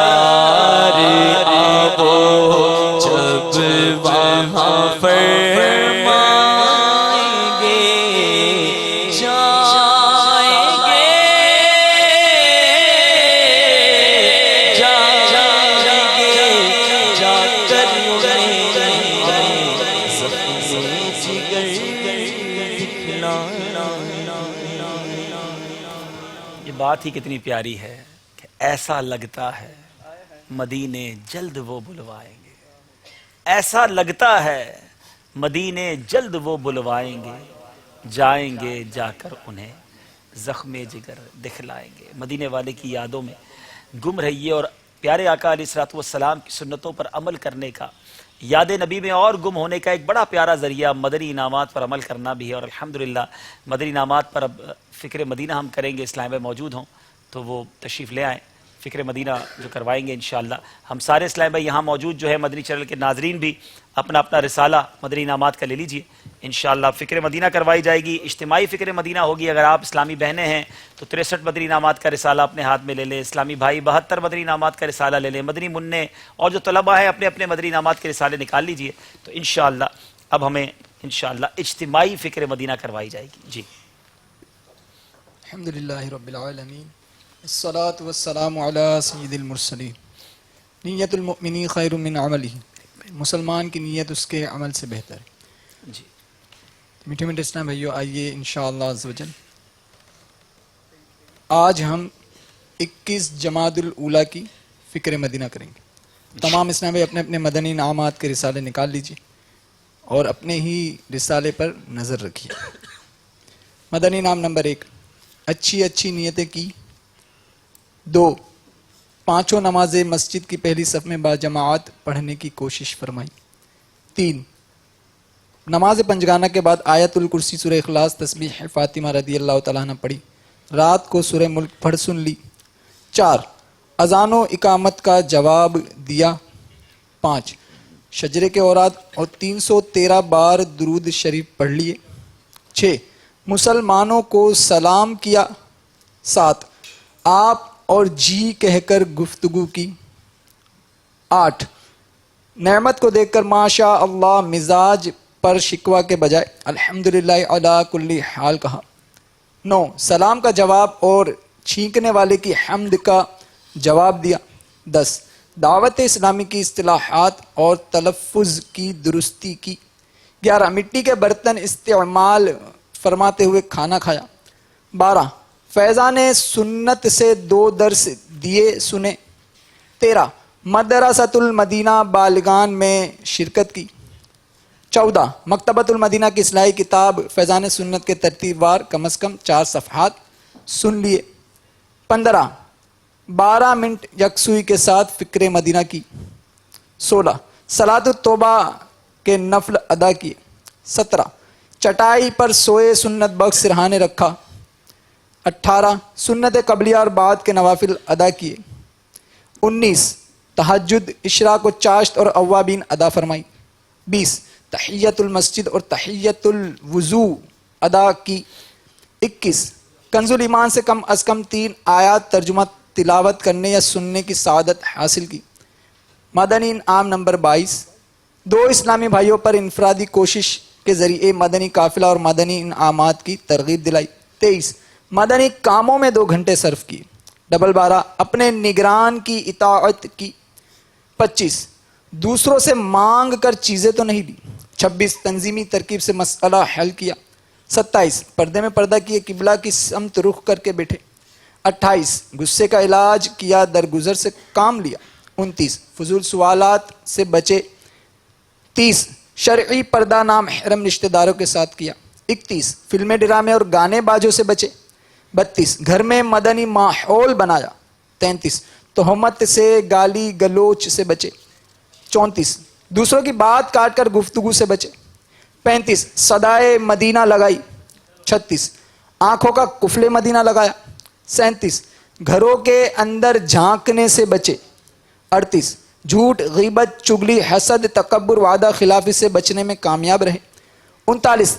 آبو جب وہاں فرمائیں گے جائیں گے جا کر یہ بات ہی کتنی پیاری ہے کہ ایسا لگتا ہے مدینے جلد وہ بلوائیں گے، ایسا لگتا ہے مدینے جلد وہ بلوائیں گے، جائیں گے جا کر انہیں زخم جگر دکھلائیں گے۔ مدینے والے کی یادوں میں گم رہیے اور پیارے آقا علیہ الصلوۃ والسلام کی سنتوں پر عمل کرنے کا، یاد نبی میں اور گم ہونے کا ایک بڑا پیارا ذریعہ مدنی انعامات پر عمل کرنا بھی ہے۔ اور الحمدللہ مدنی انعامات پر اب فکر مدینہ ہم کریں گے، اسلام میں موجود ہوں تو وہ تشریف لے آئیں، فکر مدینہ جو کروائیں گے انشاءاللہ۔ ہم سارے اسلام بھائی یہاں موجود جو ہے مدنی چینل کے ناظرین بھی اپنا اپنا رسالہ مدنی انعامات کا لے لیجئے، انشاءاللہ فکر مدینہ کروائی جائے گی، اجتماعی فکر مدینہ ہوگی۔ اگر آپ اسلامی بہنیں ہیں تو 63 مدنی انعامات کا رسالہ اپنے ہاتھ میں لے لیں، اسلامی بھائی 72 مدنی انعامات کا رسالہ لے لیں، مدنی منع اور جو طلبہ ہیں اپنے اپنے مدنی انعامات کے رسالے نکال لیجئے، تو انشاءاللہ اب ہمیں انشاءاللہ اجتماعی فکر مدینہ کروائی جائے گی۔ جی الحمدللہ رب العالمین، الصلاة والسلام علی سید المرسلین۔ نیت المؤمنی خیر من عملہ، مسلمان کی نیت اس کے عمل سے بہتر ہے۔ جی میٹھے میٹھے اسلام بھائیو، آئیے انشاءاللہ عز و جل آج ہم 21 جمادی الاولیٰ کی فکر مدینہ کریں گے۔ تمام اسلام بھائی اپنے اپنے مدنی انعامات کے رسالے نکال لیجئے اور اپنے ہی رسالے پر نظر رکھیے۔ مدنی انعام نمبر 1، اچھی اچھی نیتیں کی۔ 2، 5 نمازیں مسجد کی پہلی صف میں باجماعت پڑھنے کی کوشش فرمائی۔ 3، نماز پنجگانہ کے بعد آیت الکرسی سورہ اخلاص تسبیح فاطمہ رضی اللہ تعالیٰ عنہ پڑھی، رات کو سورہ ملک پڑھ سن لی۔ 4، اذان و اقامت کا جواب دیا۔ 5، شجرے کے اوراد اور 313 بار درود شریف پڑھ لیے۔ 6، مسلمانوں کو سلام کیا۔ 7، آپ اور جی کہہ کر گفتگو کی۔ 8، نعمت کو دیکھ کر ماشاء اللہ مزاج پر شکوہ کے بجائے الحمدللہ علی کل حال کہا۔ 9، سلام کا جواب اور چھینکنے والے کی حمد کا جواب دیا۔ 10، دعوت اسلامی کی اصطلاحات اور تلفظ کی درستی کی۔ 11، مٹی کے برتن استعمال فرماتے ہوئے کھانا کھایا۔ 12، فیضان سنت سے 2 درس دیے سنے۔ 13، مدرسۃ المدینہ بالغان میں شرکت کی۔ 14، مکتبۃ المدینہ کی اصلاحی کتاب فیضان سنت کے ترتیب وار کم از کم 4 صفحات سن لیے۔ 15، 12 منٹ یکسوئی کے ساتھ فکر مدینہ کی۔ 16، صلاۃ التوبہ کے نفل ادا کیے۔ 17، چٹائی پر سوئے سنت بخش سرہانے رکھا۔ 18، سنت قبلیہ اور بعد کے نوافل ادا کیے۔ 19، تہجد، اشراق و چاشت اور اوابین ادا فرمائی۔ 20، تحیت المسجد اور تحیت الوضو ادا کی۔ 21، کنز الایمان سے کم از کم 3 آیات ترجمہ تلاوت کرنے یا سننے کی سعادت حاصل کی۔ مدنی انعام نمبر 22، 2 اسلامی بھائیوں پر انفرادی کوشش کے ذریعے مدنی قافلہ اور مدنی انعامات کی ترغیب دلائی۔ 23، مدنی کاموں میں 2 گھنٹے صرف کیے۔ 12، اپنے نگران کی اطاعت کی۔ 25، دوسروں سے مانگ کر چیزیں تو نہیں لی۔ 26، تنظیمی ترکیب سے مسئلہ حل کیا۔ 27، پردے میں پردہ کیے، قبلہ کی سمت رخ کر کے بیٹھے۔ 28، غصے کا علاج کیا، درگزر سے کام لیا۔ 29، فضول سوالات سے بچے۔ 30، شرعی پردہ نام محرم رشتہ داروں کے ساتھ کیا۔ 31، فلمیں ڈرامے اور گانے بازوں سے بچے۔ 32، گھر میں مدنی ماحول بنایا۔ 33، تہمت سے گالی گلوچ سے بچے۔ 34، دوسروں کی بات کاٹ کر گفتگو سے بچے۔ 35، صدائے مدینہ لگائی۔ 36، آنکھوں کا قفل مدینہ لگایا۔ 37، گھروں کے اندر جھانکنے سے بچے۔ 38، جھوٹ، غیبت، چگلی، حسد، تکبر، وعدہ خلافی سے بچنے میں کامیاب رہے۔ 39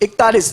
41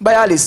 42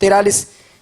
43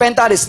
45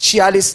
46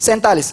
47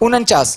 49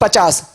50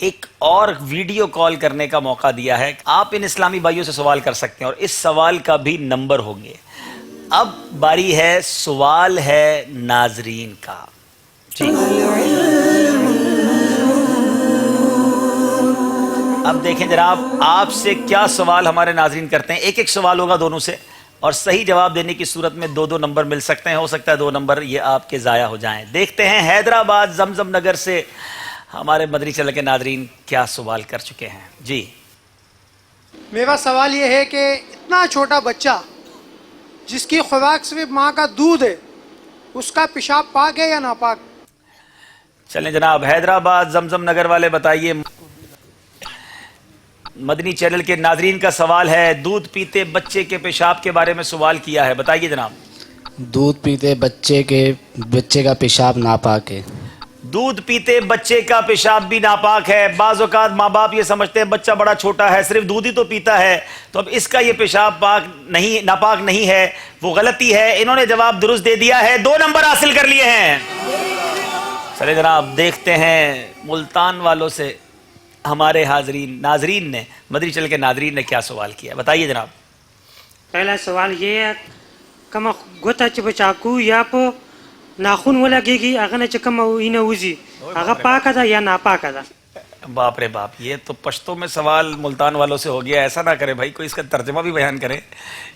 ایک اور ویڈیو کال کرنے کا موقع دیا ہے. آپ ان اسلامی بھائیوں سے سوال کر سکتے ہیں اور اس سوال کا بھی نمبر ہوں گے. اب باری ہے سوال ہے ناظرین کا. جی اب دیکھیں جناب آپ سے کیا سوال ہمارے ناظرین کرتے ہیں. ایک ایک سوال ہوگا دونوں سے اور صحیح جواب دینے کی صورت میں 2 نمبر مل سکتے ہیں. ہو سکتا ہے 2 نمبر یہ آپ کے ضائع ہو جائیں. دیکھتے ہیں حیدرآباد زمزم نگر سے ہمارے مدنی چینل کے ناظرین کیا سوال کر چکے ہیں. جی میرا سوال یہ ہے کہ اتنا چھوٹا بچہ جس کی خوراک صرف ماں کا دودھ ہے اس کا پیشاب پاک ہے یا ناپاک؟ چلیں جناب حیدرآباد زمزم نگر والے بتائیے. مدنی چینل کے ناظرین کا سوال ہے دودھ پیتے بچے کے پیشاب کے بارے میں سوال کیا ہے. بتائیے جناب. دودھ پیتے بچے کا پیشاب ناپاک ہے. دودھ پیتے بچے کا پیشاب بھی ناپاک ہے. بعض اوقات ماں باپ یہ سمجھتے ہیں بچہ بڑا چھوٹا ہے صرف دودھ ہی تو پیتا ہے تو اب اس کا یہ پیشاب ناپاک نہیں ہے. وہ غلطی ہے. انہوں نے جواب درست دے دیا ہے. 2 نمبر حاصل کر لیے ہیں. چلے جناب دیکھتے ہیں ملتان والوں سے ہمارے ناظرین نے مدنی چینل کے ناظرین نے کیا سوال کیا. بتائیے جناب. پہلا سوال یہ ہے کم گوتا چ بچاکو یا پو ناخن ولا گیگی اگر چکم اینه وزی اگر پاک دا یا ناپاک دا. باپ رے باپ یہ تو پشتوں میں سوال ملتان والوں سے ہو گیا. ایسا نہ کرے بھائی کوئی اس کا ترجمہ بھی بیان کرے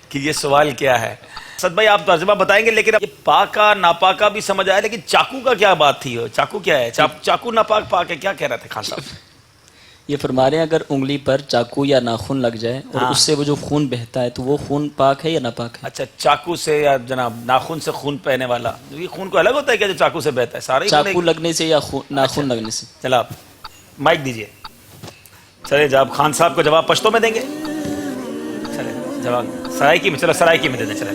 کہ یہ سوال کیا ہے. اسد بھائی آپ ترجمہ بتائیں گے لیکن یہ پاکا ناپاکا بھی سمجھ آیا لیکن چاقو کا کیا بات تھی. چاقو کیا ہے؟ چاقو ناپاک پاک ہے کیا کہہ رہے تھے خان صاحب؟ یہ فرما رہے ہیں اگر انگلی پر چاقو یا ناخن لگ جائے اور اس سے وہ جو خون بہتا ہے تو وہ خون پاک ہے یا ناپاک ہے؟ اچھا چاقو سے یا جناب ناخن سے خون بہنے والا یہ خون کو الگ ہوتا ہے کیا جو چاقو سے بہتا ہے؟ سارے چاقو لگنے سے یا ناخن لگنے سے. چلا آپ مائک دیجئے. چلے جب خان صاحب کو جواب پشتوں میں دیں گے. چلے جواب سرائکی میں. چلو سرائکی میں دے دیں. چلے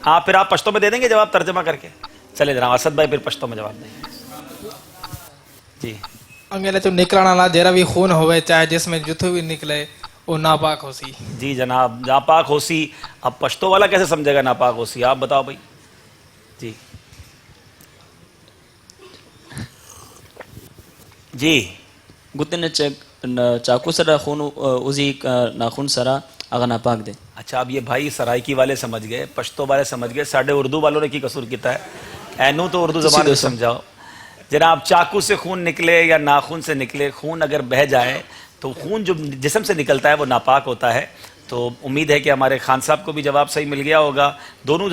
ہاں پھر آپ پشتوں میں دے دیں گے جواب ترجمہ کر کے. چلے جناب اسد بھائی پھر پشتوں میں جواب دیں گے. جی انگلے تو نکلنا لا جرا بھی خون ہوئے چاہے جس میں جتھو بھی نکلے وہ ناپاک ہو سی. جی جناب ناپاک ہو سی. اب پشتو والا کیسے سمجھے گا ناپاک ہو سی؟ آپ بتاؤ بھائی. جی جی گتنے چاقو سرا خون ازی ناخن سرا اگر ناپاک دے. اچھا اب یہ بھائی سرائکی والے سمجھ گئے پشتو والے سمجھ گئے. ساڑھے اردو والوں نے کی قصور کیتا ہے. اینو تو اردو زبان میں سمجھاؤ جناب. چاقو سے خون نکلے یا ناخن سے نکلے خون اگر بہہ جائے تو خون جو جسم سے نکلتا ہے وہ ناپاک ہوتا ہے. تو امید ہے کہ ہمارے خان صاحب کو بھی جواب صحیح مل گیا ہوگا. دونوں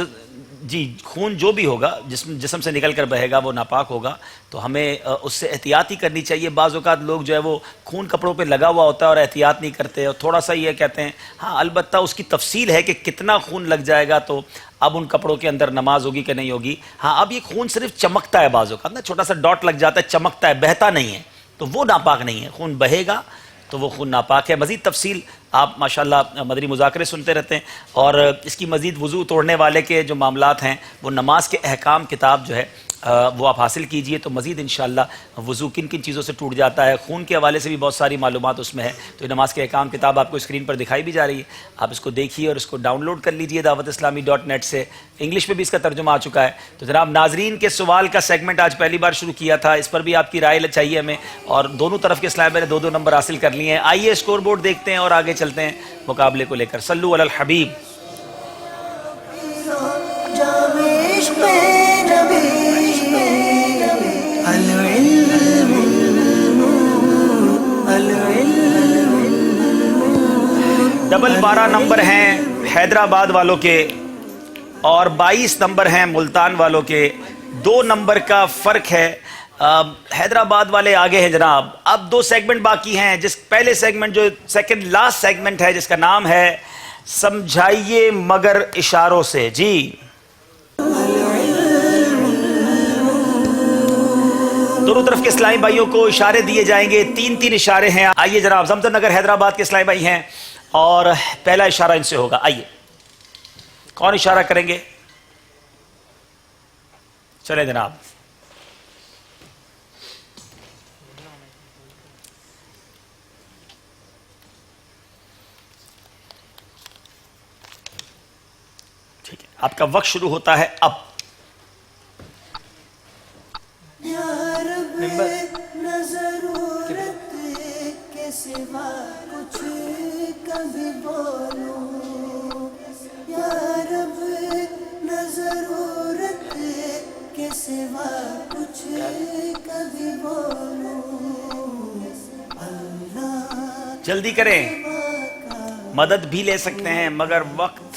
جی خون جو بھی ہوگا جسم سے نکل کر بہے گا وہ ناپاک ہوگا. تو ہمیں اس سے احتیاط ہی کرنی چاہیے. بعض اوقات لوگ جو ہے وہ خون کپڑوں پہ لگا ہوا ہوتا ہے اور احتیاط نہیں کرتے اور تھوڑا سا یہ کہتے ہیں. ہاں البتہ اس کی تفصیل ہے کہ کتنا خون لگ جائے گا تو اب ان کپڑوں کے اندر نماز ہوگی کہ نہیں ہوگی. ہاں اب یہ خون صرف چمکتا ہے بعض اوقات نا چھوٹا سا ڈاٹ لگ جاتا ہے چمکتا ہے بہتا نہیں ہے تو وہ ناپاک نہیں ہے. خون بہے گا تو وہ خون ناپاک ہے. مزید تفصیل آپ ماشاءاللہ مدنی مذاکرے سنتے رہتے ہیں اور اس کی مزید وضو توڑنے والے کے جو معاملات ہیں وہ نماز کے احکام کتاب جو ہے وہ آپ حاصل کیجئے تو مزید انشاءاللہ وضو کن کن چیزوں سے ٹوٹ جاتا ہے خون کے حوالے سے بھی بہت ساری معلومات اس میں ہے. تو نماز کے احکام کتاب آپ کو اسکرین پر دکھائی بھی جا رہی ہے. آپ اس کو دیکھیے اور اس کو ڈاؤن لوڈ کر لیجئے dawatIslami.net سے. انگلش میں بھی اس کا ترجمہ آ چکا ہے. تو جناب ناظرین کے سوال کا سیگمنٹ آج پہلی بار شروع کیا تھا. اس پر بھی آپ کی رائے چاہیے ہمیں اور دونوں طرف کے اسلام میں نے 2 نمبر حاصل کر لیے ہیں. آئیے اسکور بورڈ دیکھتے ہیں اور آگے چلتے ہیں مقابلے کو لے کر. صلو علی الحبیب. ڈبل 12 نمبر ہیں حیدرآباد والوں کے اور 22 نمبر ہیں ملتان والوں کے. 2 نمبر کا فرق ہے. حیدرآباد والے آگے ہیں جناب. اب 2 سیگمنٹ باقی ہیں. جس پہلے سیگمنٹ جو سیکنڈ لاسٹ سیگمنٹ ہے جس کا نام ہے سمجھائیے مگر اشاروں سے. جی دونوں طرف کے اسلامی بھائیوں کو اشارے دیے جائیں گے. 3 اشارے ہیں. آئیے جناب زمزم نگر حیدرآباد کے اسلامی بھائی ہیں اور پہلا اشارہ ان سے ہوگا. آئیے کون اشارہ کریں گے؟ چلیں جناب. ٹھیک ہے آپ کا وقت شروع ہوتا ہے اب. جلدی کریں, مدد بھی لے سکتے ہیں مگر وقت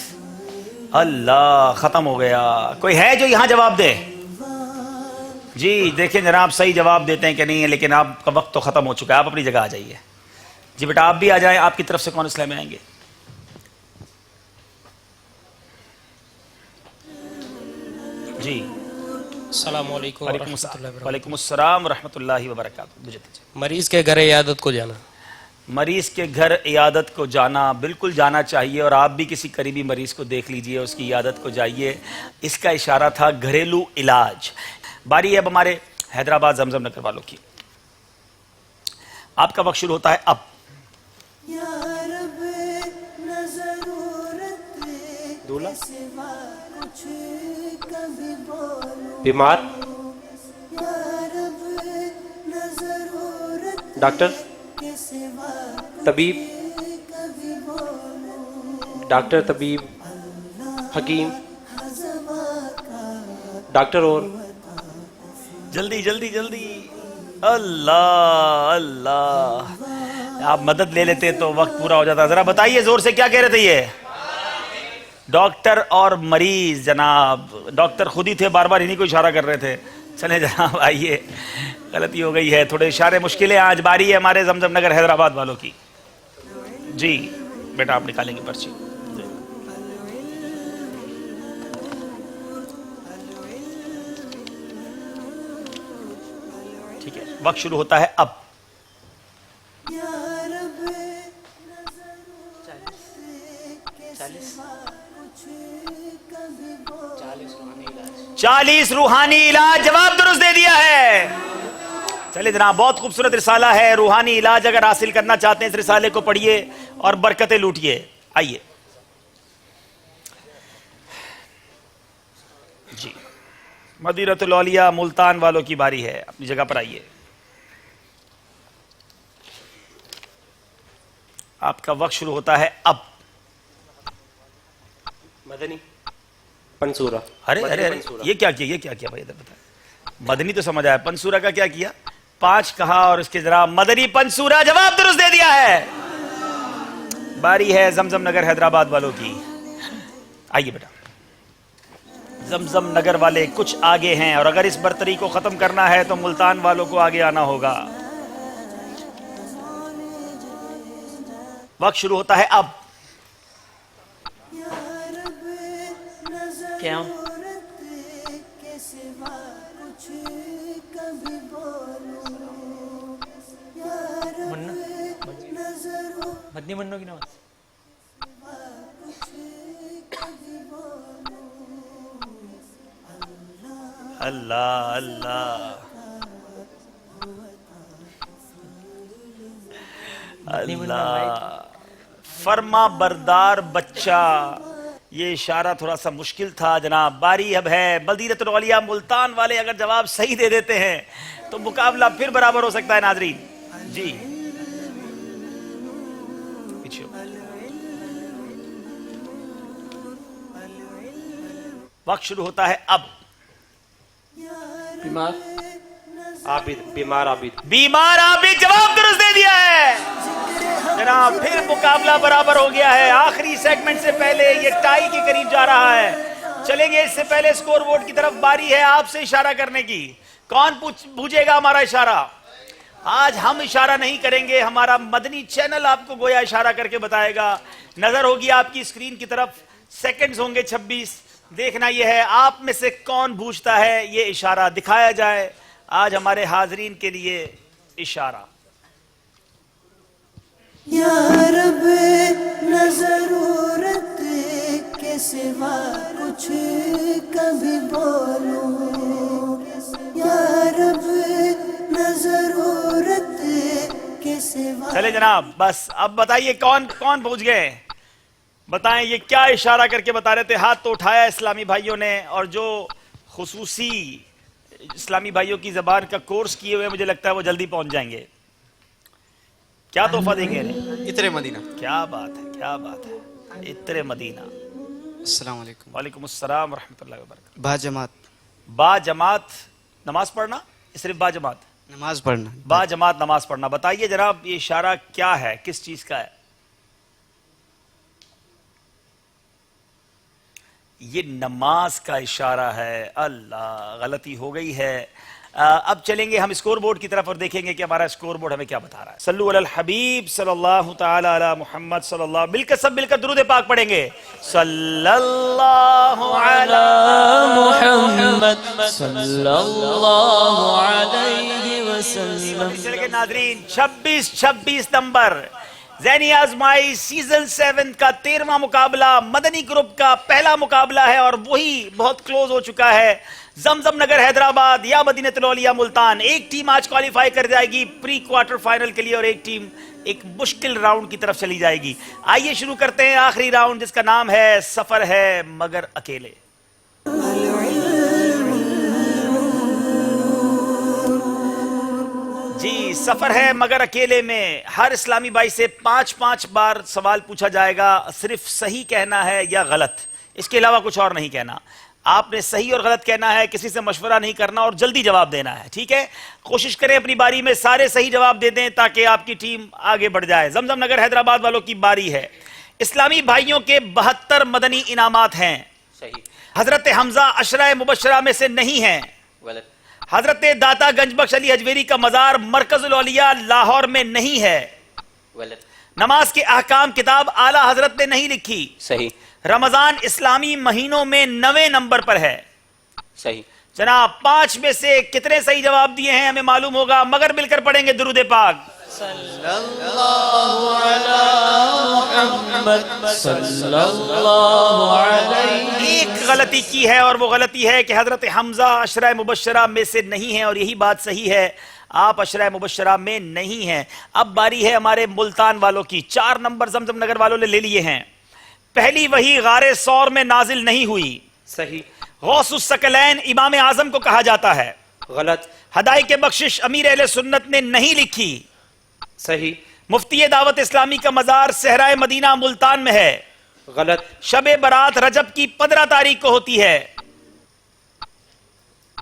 اللہ ختم ہو گیا. کوئی ہے جو یہاں جواب دے؟ جی دیکھیں جناب صحیح جواب دیتے ہیں کہ نہیں ہے, لیکن آپ کا وقت تو ختم ہو چکا ہے, آپ اپنی جگہ آ جائیے. جی بیٹا آپ بھی آ جائیں. آپ کی طرف سے کون اسلام میں آئیں گے؟ جی السلام علیکم ورحمۃ اللہ وبرکاتہ. وعلیکم السلام ورحمۃ اللہ وبرکاتہ. مریض کے گھر عیادت کو جانا. مریض کے گھر عیادت کو جانا بالکل جانا چاہیے, اور آپ بھی کسی قریبی مریض کو دیکھ لیجئے, اس کی عیادت کو جائیے. اس کا اشارہ تھا گھریلو علاج. باری ہے اب ہمارے حیدرآباد زمزم نگر والوں کی. آپ کا وقت شروع ہوتا ہے اب. دولہا, بیمار, ڈاکٹر, طبیب, ڈاکٹر, طبیب, حکیم, ڈاکٹر. اور جلدی جلدی جلدی. اللہ اللہ, آپ مدد لے لیتے تو وقت پورا ہو جاتا. ذرا بتائیے زور سے کیا کہہ رہے تھے یہ؟ ڈاکٹر اور مریض. جناب ڈاکٹر خود ہی تھے, بار بار انہی کو اشارہ کر رہے تھے. چلیں جناب آئیے, غلطی ہو گئی ہے, تھوڑے اشارے مشکل ہیں آج. باری ہے ہمارے زمزم نگر حیدرآباد والوں کی. جی بیٹا آپ نکالیں گے پرچی. ٹھیک ہے, وقت شروع ہوتا ہے اب. 40 روحانی علاج. جواب درست دے دیا ہے. چلے جناب, بہت خوبصورت رسالہ ہے. روحانی علاج اگر حاصل کرنا چاہتے ہیں اس رسالے کو پڑھیے اور برکتیں لوٹیے. آئیے جی, مدینۃ الاولیاء ملتان والوں کی باری ہے. اپنی جگہ پر آئیے. آپ کا وقت شروع ہوتا ہے اب. مدنی, پنسورہ. ارے ارے یہ کیا کیا, یہ کیا کیا بھائی ادھر بتائیں. مدنی تو سمجھ آیا, پنسورہ کا کیا کیا؟ 5 کہا اور اس کے ذرا مدنی پنسورہ. جواب درست دے دیا ہے. باری ہے زمزم نگر حیدرآباد والوں کی. آئیے بیٹا. زمزم نگر والے کچھ آگے ہیں, اور اگر اس برتری کو ختم کرنا ہے تو ملتان والوں کو آگے آنا ہوگا. وقت شروع ہوتا ہے اب. کیا مدنی منو کی نماز. اللہ اللہ اللہ. فرما بردار بچہ, یہ اشارہ تھوڑا سا مشکل تھا جناب. باری اب ہے مدینۃ الاولیاء ملتان والے. اگر جواب صحیح دے دیتے ہیں تو مقابلہ پھر برابر ہو سکتا ہے ناظرین. جی پیچھے. وقت شروع ہوتا ہے اب. بیمار, عابد, بیمار عابد. بیمار عابد. جواب درست دے دیا ہے جناب. پھر مقابلہ برابر ہو گیا ہے. آخری سیگمنٹ سے پہلے یہ ٹائی کے قریب جا رہا ہے. چلیں گے اس سے پہلے سکور بورڈ کی طرف. باری ہے آپ سے اشارہ کرنے کی. کون پوچھے گا ہمارا اشارہ؟ آج ہم اشارہ نہیں کریں گے, ہمارا مدنی چینل آپ کو گویا اشارہ کر کے بتائے گا. نظر ہوگی آپ کی اسکرین کی طرف. سیکنڈز ہوں گے 26. دیکھنا یہ ہے آپ میں سے کون پوچھتا ہے یہ اشارہ. دکھایا جائے آج ہمارے حاضرین کے لیے اشارہ. یا رب نہ ضرورت کے سوا کچھ کبھی بولوں, یا رب نہ ضرورت کے سوا. چلے جناب بس اب بتائیے کون کون پوچھ گئے. بتائیں یہ کیا اشارہ کر کے بتا رہے تھے. ہاتھ تو اٹھایا اسلامی بھائیوں نے, اور جو خصوصی اسلامی بھائیوں کی زبان کا کورس کیے ہوئے مجھے لگتا ہے وہ جلدی پہنچ جائیں گے. کیا تحفہ دیں گے؟ عطر مدینہ. کیا بات ہے, کیا بات ہے. عطر مدینہ. السلام علیکم. وعلیکم السلام ورحمۃ اللہ وبرکاتہ. با جماعت. با جماعت نماز پڑھنا, صرف با جماعت. نماز پڑھنا. با جماعت نماز پڑھنا. بتائیے جناب یہ اشارہ کیا ہے, کس چیز کا ہے؟ یہ نماز کا اشارہ ہے. اللہ, غلطی ہو گئی ہے. اب چلیں گے ہم اسکور بورڈ کی طرف اور دیکھیں گے کہ ہمارا اسکور بورڈ ہمیں کیا بتا رہا ہے. صلو علی الحبیب صلی اللہ تعالی علی محمد صلی اللہ. مل کر سب مل کر درود پاک پڑھیں گے. صلی اللہ علی محمد صلی اللہ علیہ وسلم. چلے کے ناظرین, 26 نمبر ذہنی آزمائش سیزن 7 کا 13واں مقابلہ مدنی گروپ کا پہلا مقابلہ ہے, اور وہی بہت کلوز ہو چکا ہے. زمزم نگر حیدرآباد یا مدینہ الاولیاء ملتان. ایک ٹیم آج کوالیفائی کر جائے گی پری کوارٹر فائنل کے لیے, اور ایک ٹیم ایک مشکل راؤنڈ کی طرف چلی جائے گی. آئیے شروع کرتے ہیں آخری راؤنڈ, جس کا نام ہے سفر ہے مگر اکیلے. جی, سفر ہے مگر اکیلے میں ہر اسلامی بھائی سے 5 بار سوال پوچھا جائے گا. صرف صحیح کہنا ہے یا غلط, اس کے علاوہ کچھ اور نہیں کہنا. آپ نے صحیح اور غلط کہنا ہے, کسی سے مشورہ نہیں کرنا اور جلدی جواب دینا ہے. ٹھیک ہے, کوشش کریں اپنی باری میں سارے صحیح جواب دے دیں تاکہ آپ کی ٹیم آگے بڑھ جائے. زمزم نگر حیدرآباد والوں کی باری ہے. اسلامی بھائیوں کے 72 مدنی انعامات ہیں. صحیح. حضرت حمزہ عشرہ مبشرہ میں سے نہیں ہیں. غلط. حضرت داتا گنج بخش علی حجویری کا مزار مرکز الاولیاء لاہور میں نہیں ہے. غلط. نماز کے احکام کتاب اعلی حضرت نے نہیں لکھی. صحیح. رمضان اسلامی مہینوں میں 9ویں نمبر پر ہے. صحیح. جناب 5 میں سے کتنے صحیح جواب دیے ہیں ہمیں معلوم ہوگا, مگر مل کر پڑھیں گے درود پاک. صلی اللہ علی محمد صلی اللہ علیہ. ایک غلطی کی ہے, اور وہ غلطی ہے کہ حضرت حمزہ عشرہ مبشرہ میں سے نہیں ہیں, اور یہی بات صحیح ہے, آپ عشرہ مبشرہ میں نہیں ہیں. اب باری ہے ہمارے ملتان والوں کی. 4 نمبر زمزم نگر والوں نے لے لیے ہیں. پہلی وحی غار سور میں نازل نہیں ہوئی. صحیح. غوث الثقلین امام اعظم کو کہا جاتا ہے. غلط. ہدایت بخشش امیر اہل سنت نے نہیں لکھی. صحیح. مفتی دعوت اسلامی کا مزار صحرائے مدینہ ملتان میں ہے. غلط. شب برات رجب کی 15 تاریخ کو ہوتی ہے.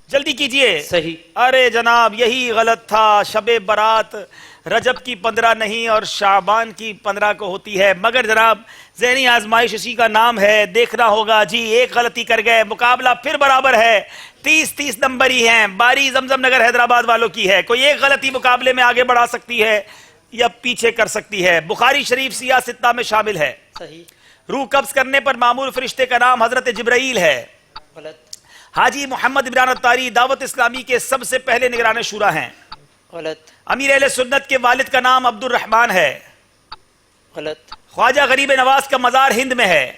جلدی کیجئے. صحیح. ارے جناب یہی غلط تھا, شب برات رجب کی 15 نہیں اور شعبان کی 15 کو ہوتی ہے. مگر جناب ذہنی آزمائش اسی کا نام ہے, دیکھنا ہوگا. جی ایک غلطی کر گئے, مقابلہ پھر برابر ہے. 30 نمبر ہی ہیں. باری زمزم نگر حیدرآباد والوں کی ہے. کوئی ایک غلطی مقابلے میں آگے بڑھا سکتی ہے یا پیچھے کر سکتی ہے. بخاری شریف سیاہ ستہ میں شامل ہے. صحیح. روح قبض کرنے پر معمور فرشتے کا نام حضرت جبرائیل ہے. غلط. حاجی محمد عمران الطاری دعوت اسلامی کے سب سے پہلے نگران شورا ہیں. غلط. امیر اہل سنت کے والد کا نام عبد الرحمن ہے. غلط. خواجہ غریب نواز کا مزار ہند میں ہے.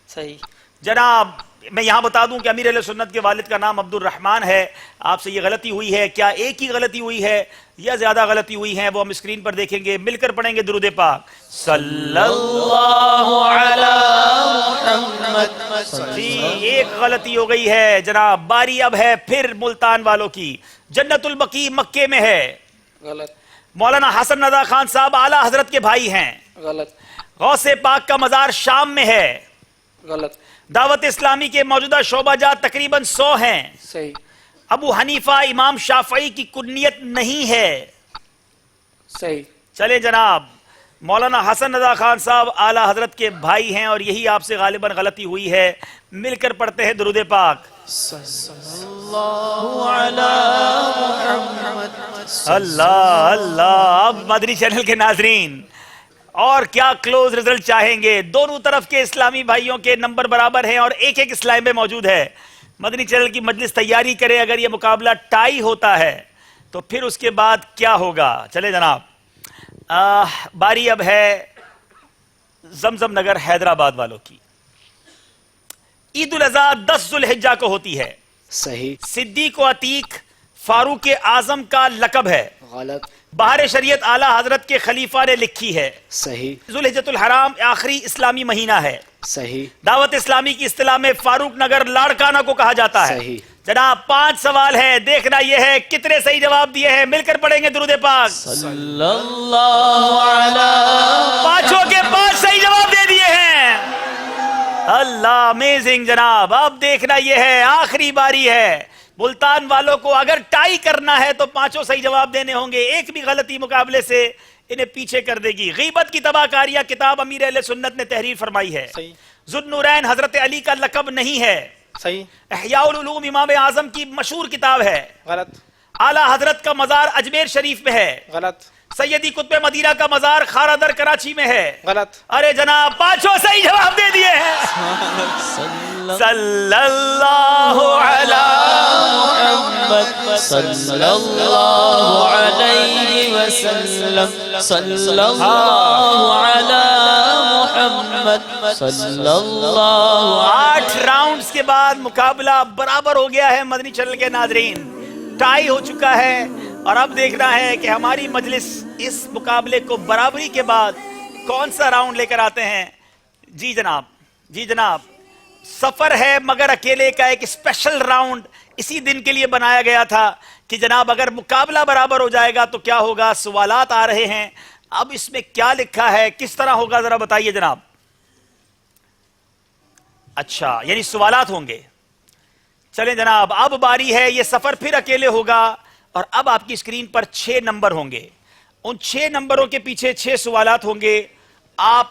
صحیح. جناب میں یہاں بتا دوں کہ امیر اہل سنت کے والد کا نام عبد الرحمن ہے. آپ سے یہ غلطی ہوئی ہے. کیا ایک ہی غلطی ہوئی ہے یا زیادہ غلطی ہوئی ہیں وہ ہم اسکرین پر دیکھیں گے. مل کر پڑھیں گے درود پاک. صلی اللہ علی محمد. جی ایک غلطی ہو گئی ہے جناب. باری اب ہے پھر ملتان والوں کی. جنت البقیع مکے میں ہے. غلط. مولانا حسن رضا خان صاحب اعلی حضرت کے بھائی ہیں. غلط. غوث پاک کا مزار شام میں ہے. غلط. دعوت اسلامی کے موجودہ شعبہ جات تقریباً 100 ہیں. صحیح. ابو حنیفہ امام شافعی کی کنیت نہیں ہے. صحیح. چلے جناب, مولانا حسن رضا خان صاحب اعلی حضرت کے بھائی ہیں, اور یہی آپ سے غالباً غلطی ہوئی ہے. مل کر پڑھتے ہیں درود پاک. اللہ اللہ. اب مدنی چینل کے ناظرین اور کیا کلوز رزلٹ چاہیں گے. دونوں طرف کے اسلامی بھائیوں کے نمبر برابر ہیں اور ایک ایک اسلام میں موجود ہے. مدنی چینل کی مجلس تیاری کرے. اگر یہ مقابلہ ٹائی ہوتا ہے تو پھر اس کے بعد کیا ہوگا. چلے جناب, باری اب ہے زمزم نگر حیدرآباد والوں کی. عید الاضحیٰ 10 ذوالحجہ کو ہوتی ہے. صحیح. صدیق و عتیق فاروق اعظم کا لقب ہے. غلط. بہار شریعت اعلی حضرت کے خلیفہ نے لکھی ہے. صحیح. ذوالحجۃ الحرام آخری اسلامی مہینہ ہے. صحیح. دعوت اسلامی کی اصطلاح میں فاروق نگر لاڑکانہ کو کہا جاتا ہے. صحیح. جناب 5 سوال ہے, دیکھنا یہ ہے کتنے صحیح جواب دیے ہیں. مل کر پڑھیں گے درود پاک. صلی اللہ علی. 5 کے 5 صحیح جواب دے دیے ہیں. اللہ امیزنگ جناب. اب دیکھنا یہ ہے, آخری باری ہے. ملتان والوں کو اگر ٹائی کرنا ہے تو پانچوں صحیح جواب دینے ہوں گے، ایک بھی غلطی مقابلے سے انہیں پیچھے کر دے گی۔ غیبت کی تباہ کاریہ کتاب امیر اہل سنت نے تحریر فرمائی ہے۔ ذوالنورین حضرت علی کا لقب نہیں ہے۔ صحیح۔ احیاء العلوم امام اعظم کی مشہور کتاب ہے۔ غلط۔ اعلیٰ حضرت کا مزار اجمیر شریف میں ہے۔ غلط۔ سیدی قطب مدینہ کا مزار خارا در کراچی میں ہے۔ غلط۔ ارے جناب پانچوں صحیح جواب دے دیے ہیں۔ صلی اللہ علی محمد صلی اللہ علیہ وسلم صلی اللہ علی محمد صلی اللہ 8 راؤنڈز کے بعد مقابلہ برابر ہو گیا ہے مدنی چینل کے ناظرین، ٹائی ہو چکا ہے، اور اب دیکھنا ہے کہ ہماری مجلس اس مقابلے کو برابری کے بعد کون سا راؤنڈ لے کر آتے ہیں۔ جی جناب، جی جناب، سفر ہے مگر اکیلے کا ایک اسپیشل راؤنڈ اسی دن کے لیے بنایا گیا تھا کہ جناب اگر مقابلہ برابر ہو جائے گا تو کیا ہوگا۔ سوالات آ رہے ہیں، اب اس میں کیا لکھا ہے، کس طرح ہوگا، ذرا بتائیے جناب۔ اچھا، یعنی سوالات ہوں گے۔ چلیں جناب، اب باری ہے، یہ سفر پھر اکیلے ہوگا، اور اب آپ کی اسکرین پر 6 نمبر ہوں گے، ان 6 نمبروں کے پیچھے 6 سوالات ہوں گے۔ آپ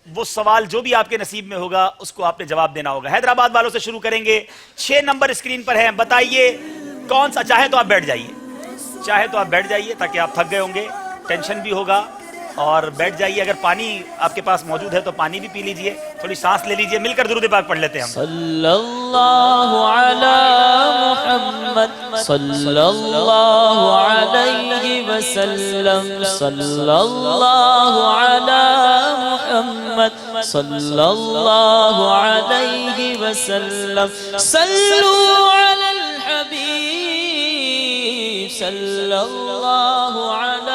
وہ سوال جو بھی آپ کے نصیب میں ہوگا اس کو آپ نے جواب دینا ہوگا۔ حیدرآباد والوں سے شروع کریں گے، 6 نمبر اسکرین پر ہیں، بتائیے کون سا، چاہے تو آپ بیٹھ جائیے، چاہے تو آپ بیٹھ جائیے تاکہ آپ تھک گئے ہوں گے، ٹینشن بھی ہوگا، اور بیٹھ جائیے، اگر پانی آپ کے پاس موجود ہے تو پانی بھی پی لیجئے، تھوڑی سانس لے لیجئے، مل کر درود پاک پڑھ لیتے ہیں ہم۔ صلی اللہ علی محمد صلی اللہ علیہ وسلم صلی اللہ علی محمد صلی اللہ علیہ وسلم صلوا علی الحبیب صلی اللہ علی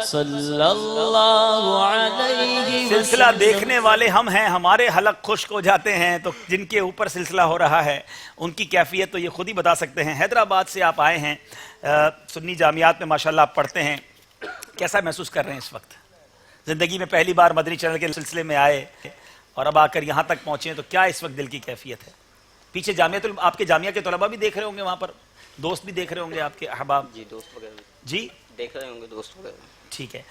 صلی اللہ علیہ وسلم۔ سلسلہ دیکھنے والے ہم ہیں، ہمارے حلق خشک ہو جاتے ہیں، تو جن کے اوپر سلسلہ ہو رہا ہے ان کی کیفیت تو یہ خود ہی بتا سکتے ہیں۔ حیدرآباد سے آپ آئے ہیں، سنی جامعات میں ماشاءاللہ آپ پڑھتے ہیں، کیسا محسوس کر رہے ہیں اس وقت؟ زندگی میں پہلی بار مدنی چینل کے سلسلے میں آئے اور اب آ کر یہاں تک پہنچے ہیں، تو کیا اس وقت دل کی کیفیت ہے؟ پیچھے آپ کے جامعہ کے طلباء بھی دیکھ رہے ہوں گے، وہاں پر دوست بھی دیکھ رہے ہوں گے آپ کے احباب؟ جی دوست وغیرہ جی دیکھ رہے ہوں گے، دوست وغیرہ۔ ٹھیک ہے،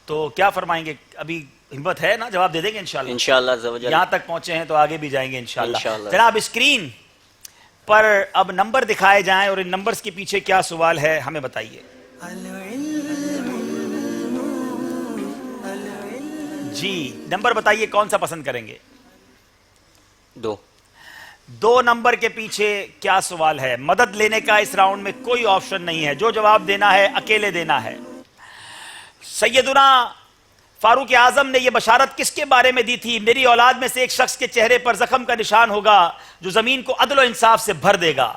تو کیا فرمائیں گے؟ ابھی ہمت ہے نا، جواب دے دیں گے انشاءاللہ؟ انشاءاللہ زوجل۔ یہاں تک پہنچے ہیں تو آگے بھی جائیں گے انشاءاللہ۔ انشاءاللہ۔ جناب اسکرین پر اب نمبر دکھائے جائیں اور ان نمبرز کے پیچھے کیا سوال ہے ہمیں بتائیے۔ جی نمبر بتائیے کون سا پسند کریں گے؟ 2 نمبر کے پیچھے کیا سوال ہے؟ مدد لینے کا اس راؤنڈ میں کوئی آپشن نہیں ہے، جو جواب دینا ہے اکیلے دینا ہے۔ سیدنا فاروق اعظم نے یہ بشارت کس کے بارے میں دی تھی؟ میری اولاد میں سے ایک شخص کے چہرے پر زخم کا نشان ہوگا جو زمین کو عدل و انصاف سے بھر دے گا۔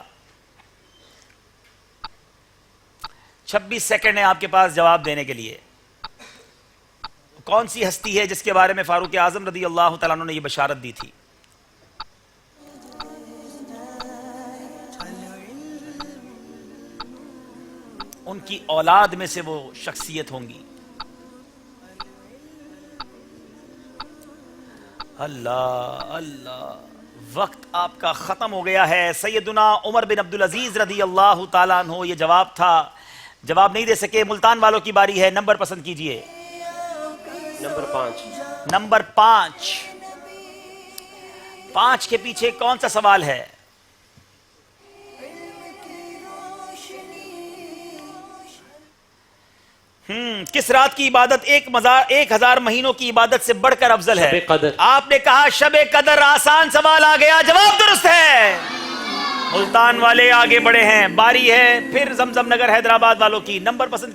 26 سیکنڈ ہیں آپ کے پاس جواب دینے کے لیے۔ کون سی ہستی ہے جس کے بارے میں فاروق اعظم رضی اللہ تعالیٰ عنہ نے یہ بشارت دی تھی؟ ان کی اولاد میں سے وہ شخصیت ہوں گی۔ اللہ اللہ، وقت آپ کا ختم ہو گیا ہے۔ سیدنا عمر بن عبدالعزیز رضی اللہ تعالیٰ عنہ یہ جواب تھا، جواب نہیں دے سکے۔ ملتان والوں کی باری ہے، نمبر پسند کیجئے۔ نمبر 5۔ نمبر 5۔ 5 کے پیچھے کون سا سوال ہے؟ کس رات کی عبادت 1000 مہینوں کی عبادت سے بڑھ کر افضل ہے؟ شب قدر۔ آپ نے کہا شب قدر، آسان سوال آ گیا، جواب درست ہے۔ ملتان والے آگے بڑھے ہیں، باری ہے پھر زمزم نگر حیدرآباد والوں کی۔ نمبر پسند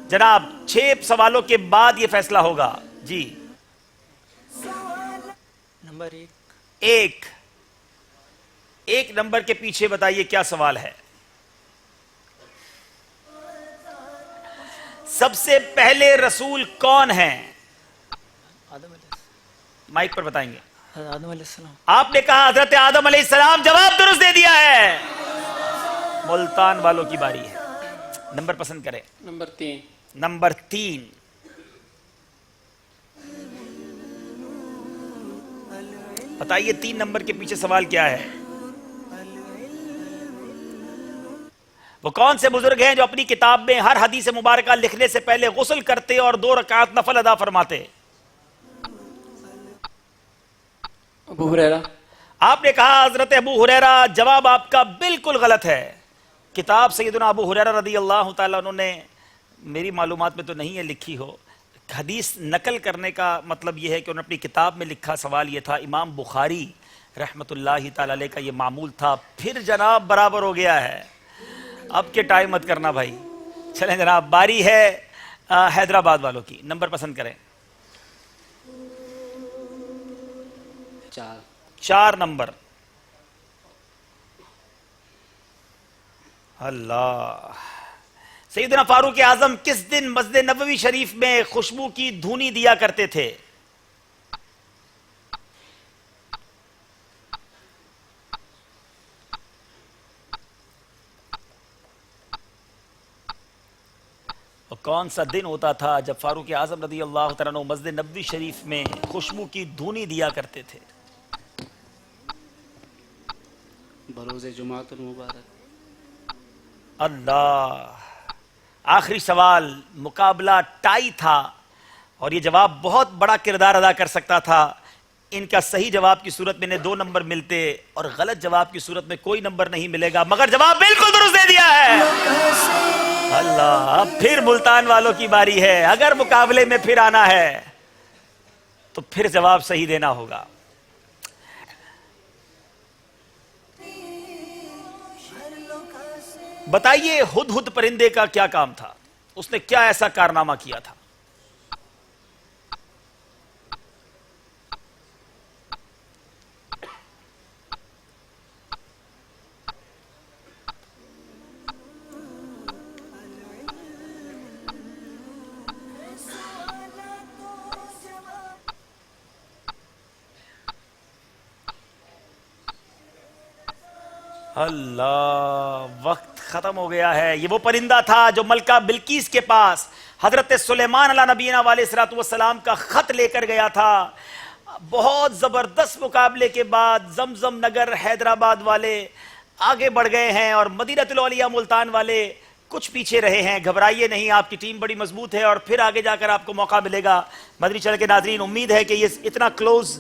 جناب، 6 سوالوں کے بعد یہ فیصلہ ہوگا۔ جی نمبر 1۔ 1 نمبر کے پیچھے بتائیے کیا سوال ہے؟ سب سے پہلے رسول کون ہیں؟ مائک پر بتائیں گے۔ آدم علیہ السلام۔ آپ نے کہا حضرت آدم علیہ السلام، جواب درست دے دیا ہے۔ ملتان والوں کی باری ہے، نمبر پسند کریں۔ نمبر 3۔ نمبر 3۔ بتائیے 3 نمبر کے پیچھے سوال کیا ہے؟ وہ کون سے بزرگ ہیں جو اپنی کتاب میں ہر حدیث مبارکہ لکھنے سے پہلے غسل کرتے اور 2 رکعت نفل ادا فرماتے؟ ابو ہریرہ۔ آپ نے کہا حضرت ابو ہریرہ، جواب آپ کا بالکل غلط ہے۔ کتاب سیدنا ابو ہریرہ رضی اللہ تعالیٰ عنہ نے، میری معلومات میں تو نہیں ہے لکھی ہو، حدیث نقل کرنے کا مطلب یہ ہے کہ انہوں نے اپنی کتاب میں لکھا، سوال یہ تھا، امام بخاری رحمۃ اللہ تعالیٰ علیہ کا یہ معمول تھا، پھر جناب برابر ہو گیا ہے۔ اب کے ٹائم مت کرنا بھائی۔ چلیں جناب، باری ہے حیدرآباد والوں کی، نمبر پسند کریں۔ 4 نمبر۔ اللہ، سیدنا فاروق اعظم کس دن مسجد نبوی شریف میں خوشبو کی دھونی دیا کرتے تھے؟ کون سا دن ہوتا تھا جب فاروق اعظم رضی اللہ تعالیٰ عنہ مسجد نبوی شریف میں خوشبو کی دھونی دیا کرتے تھے؟ بروز جمعۃ المبارک۔ اللہ، آخری سوال، مقابلہ ٹائی تھا اور یہ جواب بہت بڑا کردار ادا کر سکتا تھا۔ ان کا صحیح جواب کی صورت میں انہیں 2 نمبر ملتے اور غلط جواب کی صورت میں کوئی نمبر نہیں ملے گا، مگر جواب بالکل درست دے دیا ہے۔ اللہ، اب پھر ملتان والوں کی باری ہے۔ اگر مقابلے میں پھر آنا ہے تو پھر جواب صحیح دینا ہوگا۔ بتائیے ہدہد پرندے کا کیا کام تھا؟ اس نے کیا ایسا کارنامہ کیا تھا؟ اللہ، وقت ختم ہو گیا ہے۔ یہ وہ پرندہ تھا جو ملکہ بلقیس کے پاس حضرت سلیمان علیہ نبینا علیہ الصلوۃ والسلام کا خط لے کر گیا تھا۔ بہت زبردست مقابلے کے بعد زمزم نگر حیدرآباد والے آگے بڑھ گئے ہیں اور مدینۃ الاولیاء ملتان والے کچھ پیچھے رہے ہیں۔ گھبرائیے نہیں، آپ کی ٹیم بڑی مضبوط ہے اور پھر آگے جا کر آپ کو موقع ملے گا۔ مدنی چینل کے ناظرین، امید ہے کہ یہ اتنا کلوز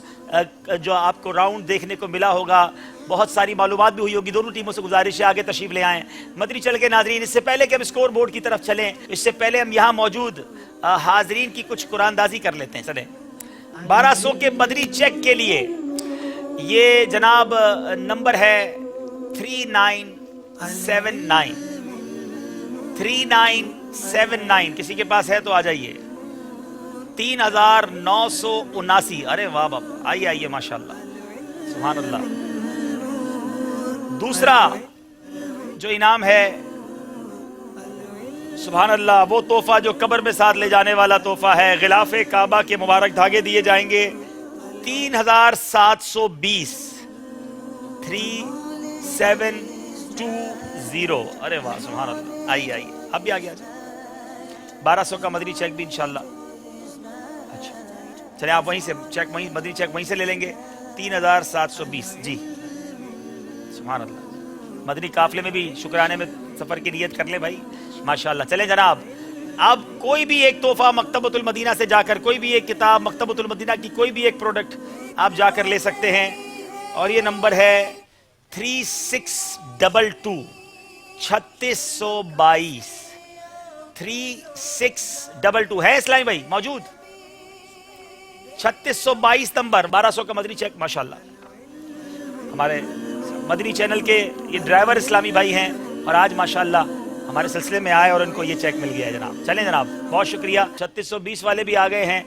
جو آپ کو راؤنڈ دیکھنے کو ملا ہوگا، بہت ساری معلومات بھی ہوئی ہوگی۔ دونوں ٹیموں سے گزارش ہے آگے تشریف لے آئیں۔ مدنی چینل کے ناظرین، اس سے پہلے کہ ہم اسکور بورڈ کی طرف چلیں، اس سے پہلے ہم یہاں موجود حاضرین کی کچھ قرآن دازی کر لیتے ہیں۔ چلیں، 1200 کے مدنی چیک کے لیے یہ جناب نمبر ہے 3979 3979۔ کسی کے پاس ہے تو آ جائیے۔ 3979۔ ارے واہ باپ، آئیے آئیے، ماشاءاللہ، سبحان اللہ۔ دوسرا جو انعام ہے، سبحان اللہ، وہ تحفہ جو قبر میں ساتھ لے جانے والا تحفہ ہے، غلاف کعبہ کے مبارک دھاگے دیے جائیں گے۔ 3720 3720۔ ارے واہ، سبحان اللہ، آئیے آئیے، اب بھی آگے آ جائیں۔ 1200 کا مدنی چیک بھی انشاءاللہ۔ اچھا چلیں، آپ وہیں سے چیک، وہیں مدنی چیک وہیں سے لے لیں گے۔ 3720۔ جی سبحان اللہ، مدنی قافلے میں بھی شکرانے میں سفر کی نیت کر لیں بھائی، ماشاءاللہ۔ چلیں جناب، اب کوئی بھی ایک تحفہ مکتبۃ المدینہ سے جا کر، کوئی بھی ایک کتاب مکتبۃ المدینہ کی، کوئی بھی ایک پروڈکٹ آپ جا کر لے سکتے ہیں۔ اور یہ نمبر ہے 3622 3622 3622 ہے اسلامی بھائی موجود؟ 3622 نمبر، 1200 کا مدنی چیک، ماشاءاللہ۔ ہمارے مدنی چینل کے یہ ڈرائیور اسلامی بھائی ہیں اور آج ماشاءاللہ ہمارے سلسلے میں آئے اور ان کو یہ چیک مل گیا ہے جناب۔ چلیں جناب، بہت شکریہ۔ 3620 والے بھی آ گئے ہیں۔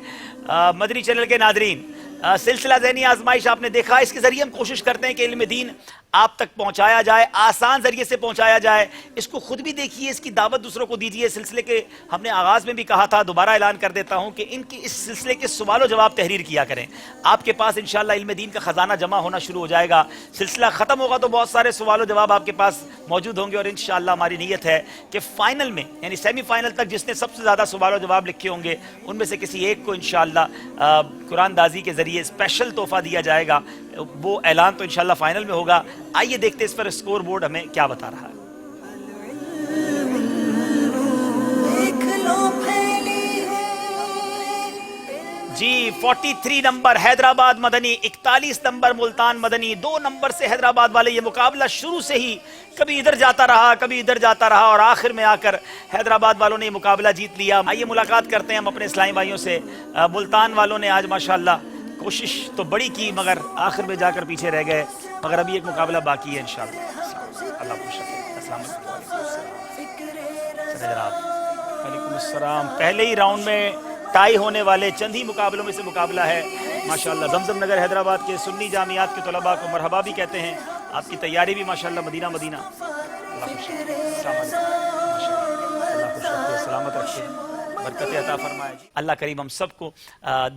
مدنی چینل کے ناظرین، سلسلہ ذہنی آزمائش آپ نے دیکھا، اس کے ذریعے ہم کوشش کرتے ہیں کہ علم دین آپ تک پہنچایا جائے، آسان ذریعے سے پہنچایا جائے۔ اس کو خود بھی دیکھیے، اس کی دعوت دوسروں کو دیجیے۔ سلسلے کے ہم نے آغاز میں بھی کہا تھا، دوبارہ اعلان کر دیتا ہوں کہ ان کی اس سلسلے کے سوال و جواب تحریر کیا کریں۔ آپ کے پاس انشاءاللہ علم دین کا خزانہ جمع ہونا شروع ہو جائے گا۔ سلسلہ ختم ہوگا تو بہت سارے سوال و جواب آپ کے پاس موجود ہوں گے، اور انشاءاللہ ہماری نیت ہے کہ فائنل میں، یعنی سیمی فائنل تک جس نے سب سے زیادہ سوال و جواب لکھے ہوں گے، ان میں سے کسی ایک کو انشاءاللہ قرآن دازی کے ذریعے اسپیشل تحفہ دیا جائے گا۔ وہ اعلان تو انشاءاللہ فائنل میں ہوگا۔ آئیے دیکھتے اس پر اسکور بورڈ ہمیں کیا بتا رہا ہے۔ جی 43 نمبر حیدرآباد مدنی، 41 نمبر ملتان مدنی. 2 نمبر سے حیدرآباد والے. یہ مقابلہ شروع سے ہی کبھی ادھر جاتا رہا کبھی ادھر جاتا رہا اور آخر میں آ کر حیدرآباد والوں نے یہ مقابلہ جیت لیا. آئیے ملاقات کرتے ہیں ہم اپنے اسلامی بھائیوں سے. ملتان والوں نے آج ماشاءاللہ کوشش تو بڑی کی مگر آخر میں جا کر پیچھے رہ گئے، مگر ابھی ایک مقابلہ باقی ہے انشاءاللہ. اللہ خوش رکھے. السلام علیکم. وعلیکم السلام. پہلے ہی راؤنڈ میں ٹائی ہونے والے چند ہی مقابلوں میں سے مقابلہ ہے ماشاءاللہ. زمزم نگر حیدرآباد کے سنی جامعات کے طلباء کو مرحبا بھی کہتے ہیں. آپ کی تیاری بھی ماشاءاللہ مدینہ مدینہ. اللہ خوش رکھے. السلام علیکم. ماشاءاللہ اللہ خوش رکھے، سلامت رکھے، برکت عطا فرمائے. اللہ کریم ہم سب کو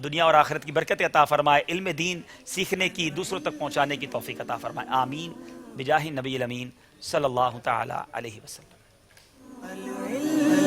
دنیا اور آخرت کی برکت عطا فرمائے، علم دین سیکھنے کی، دوسروں تک پہنچانے کی توفیق عطا فرمائے. آمین بجاہ نبی الامین صلی اللہ تعالی علیہ وسلم. العلم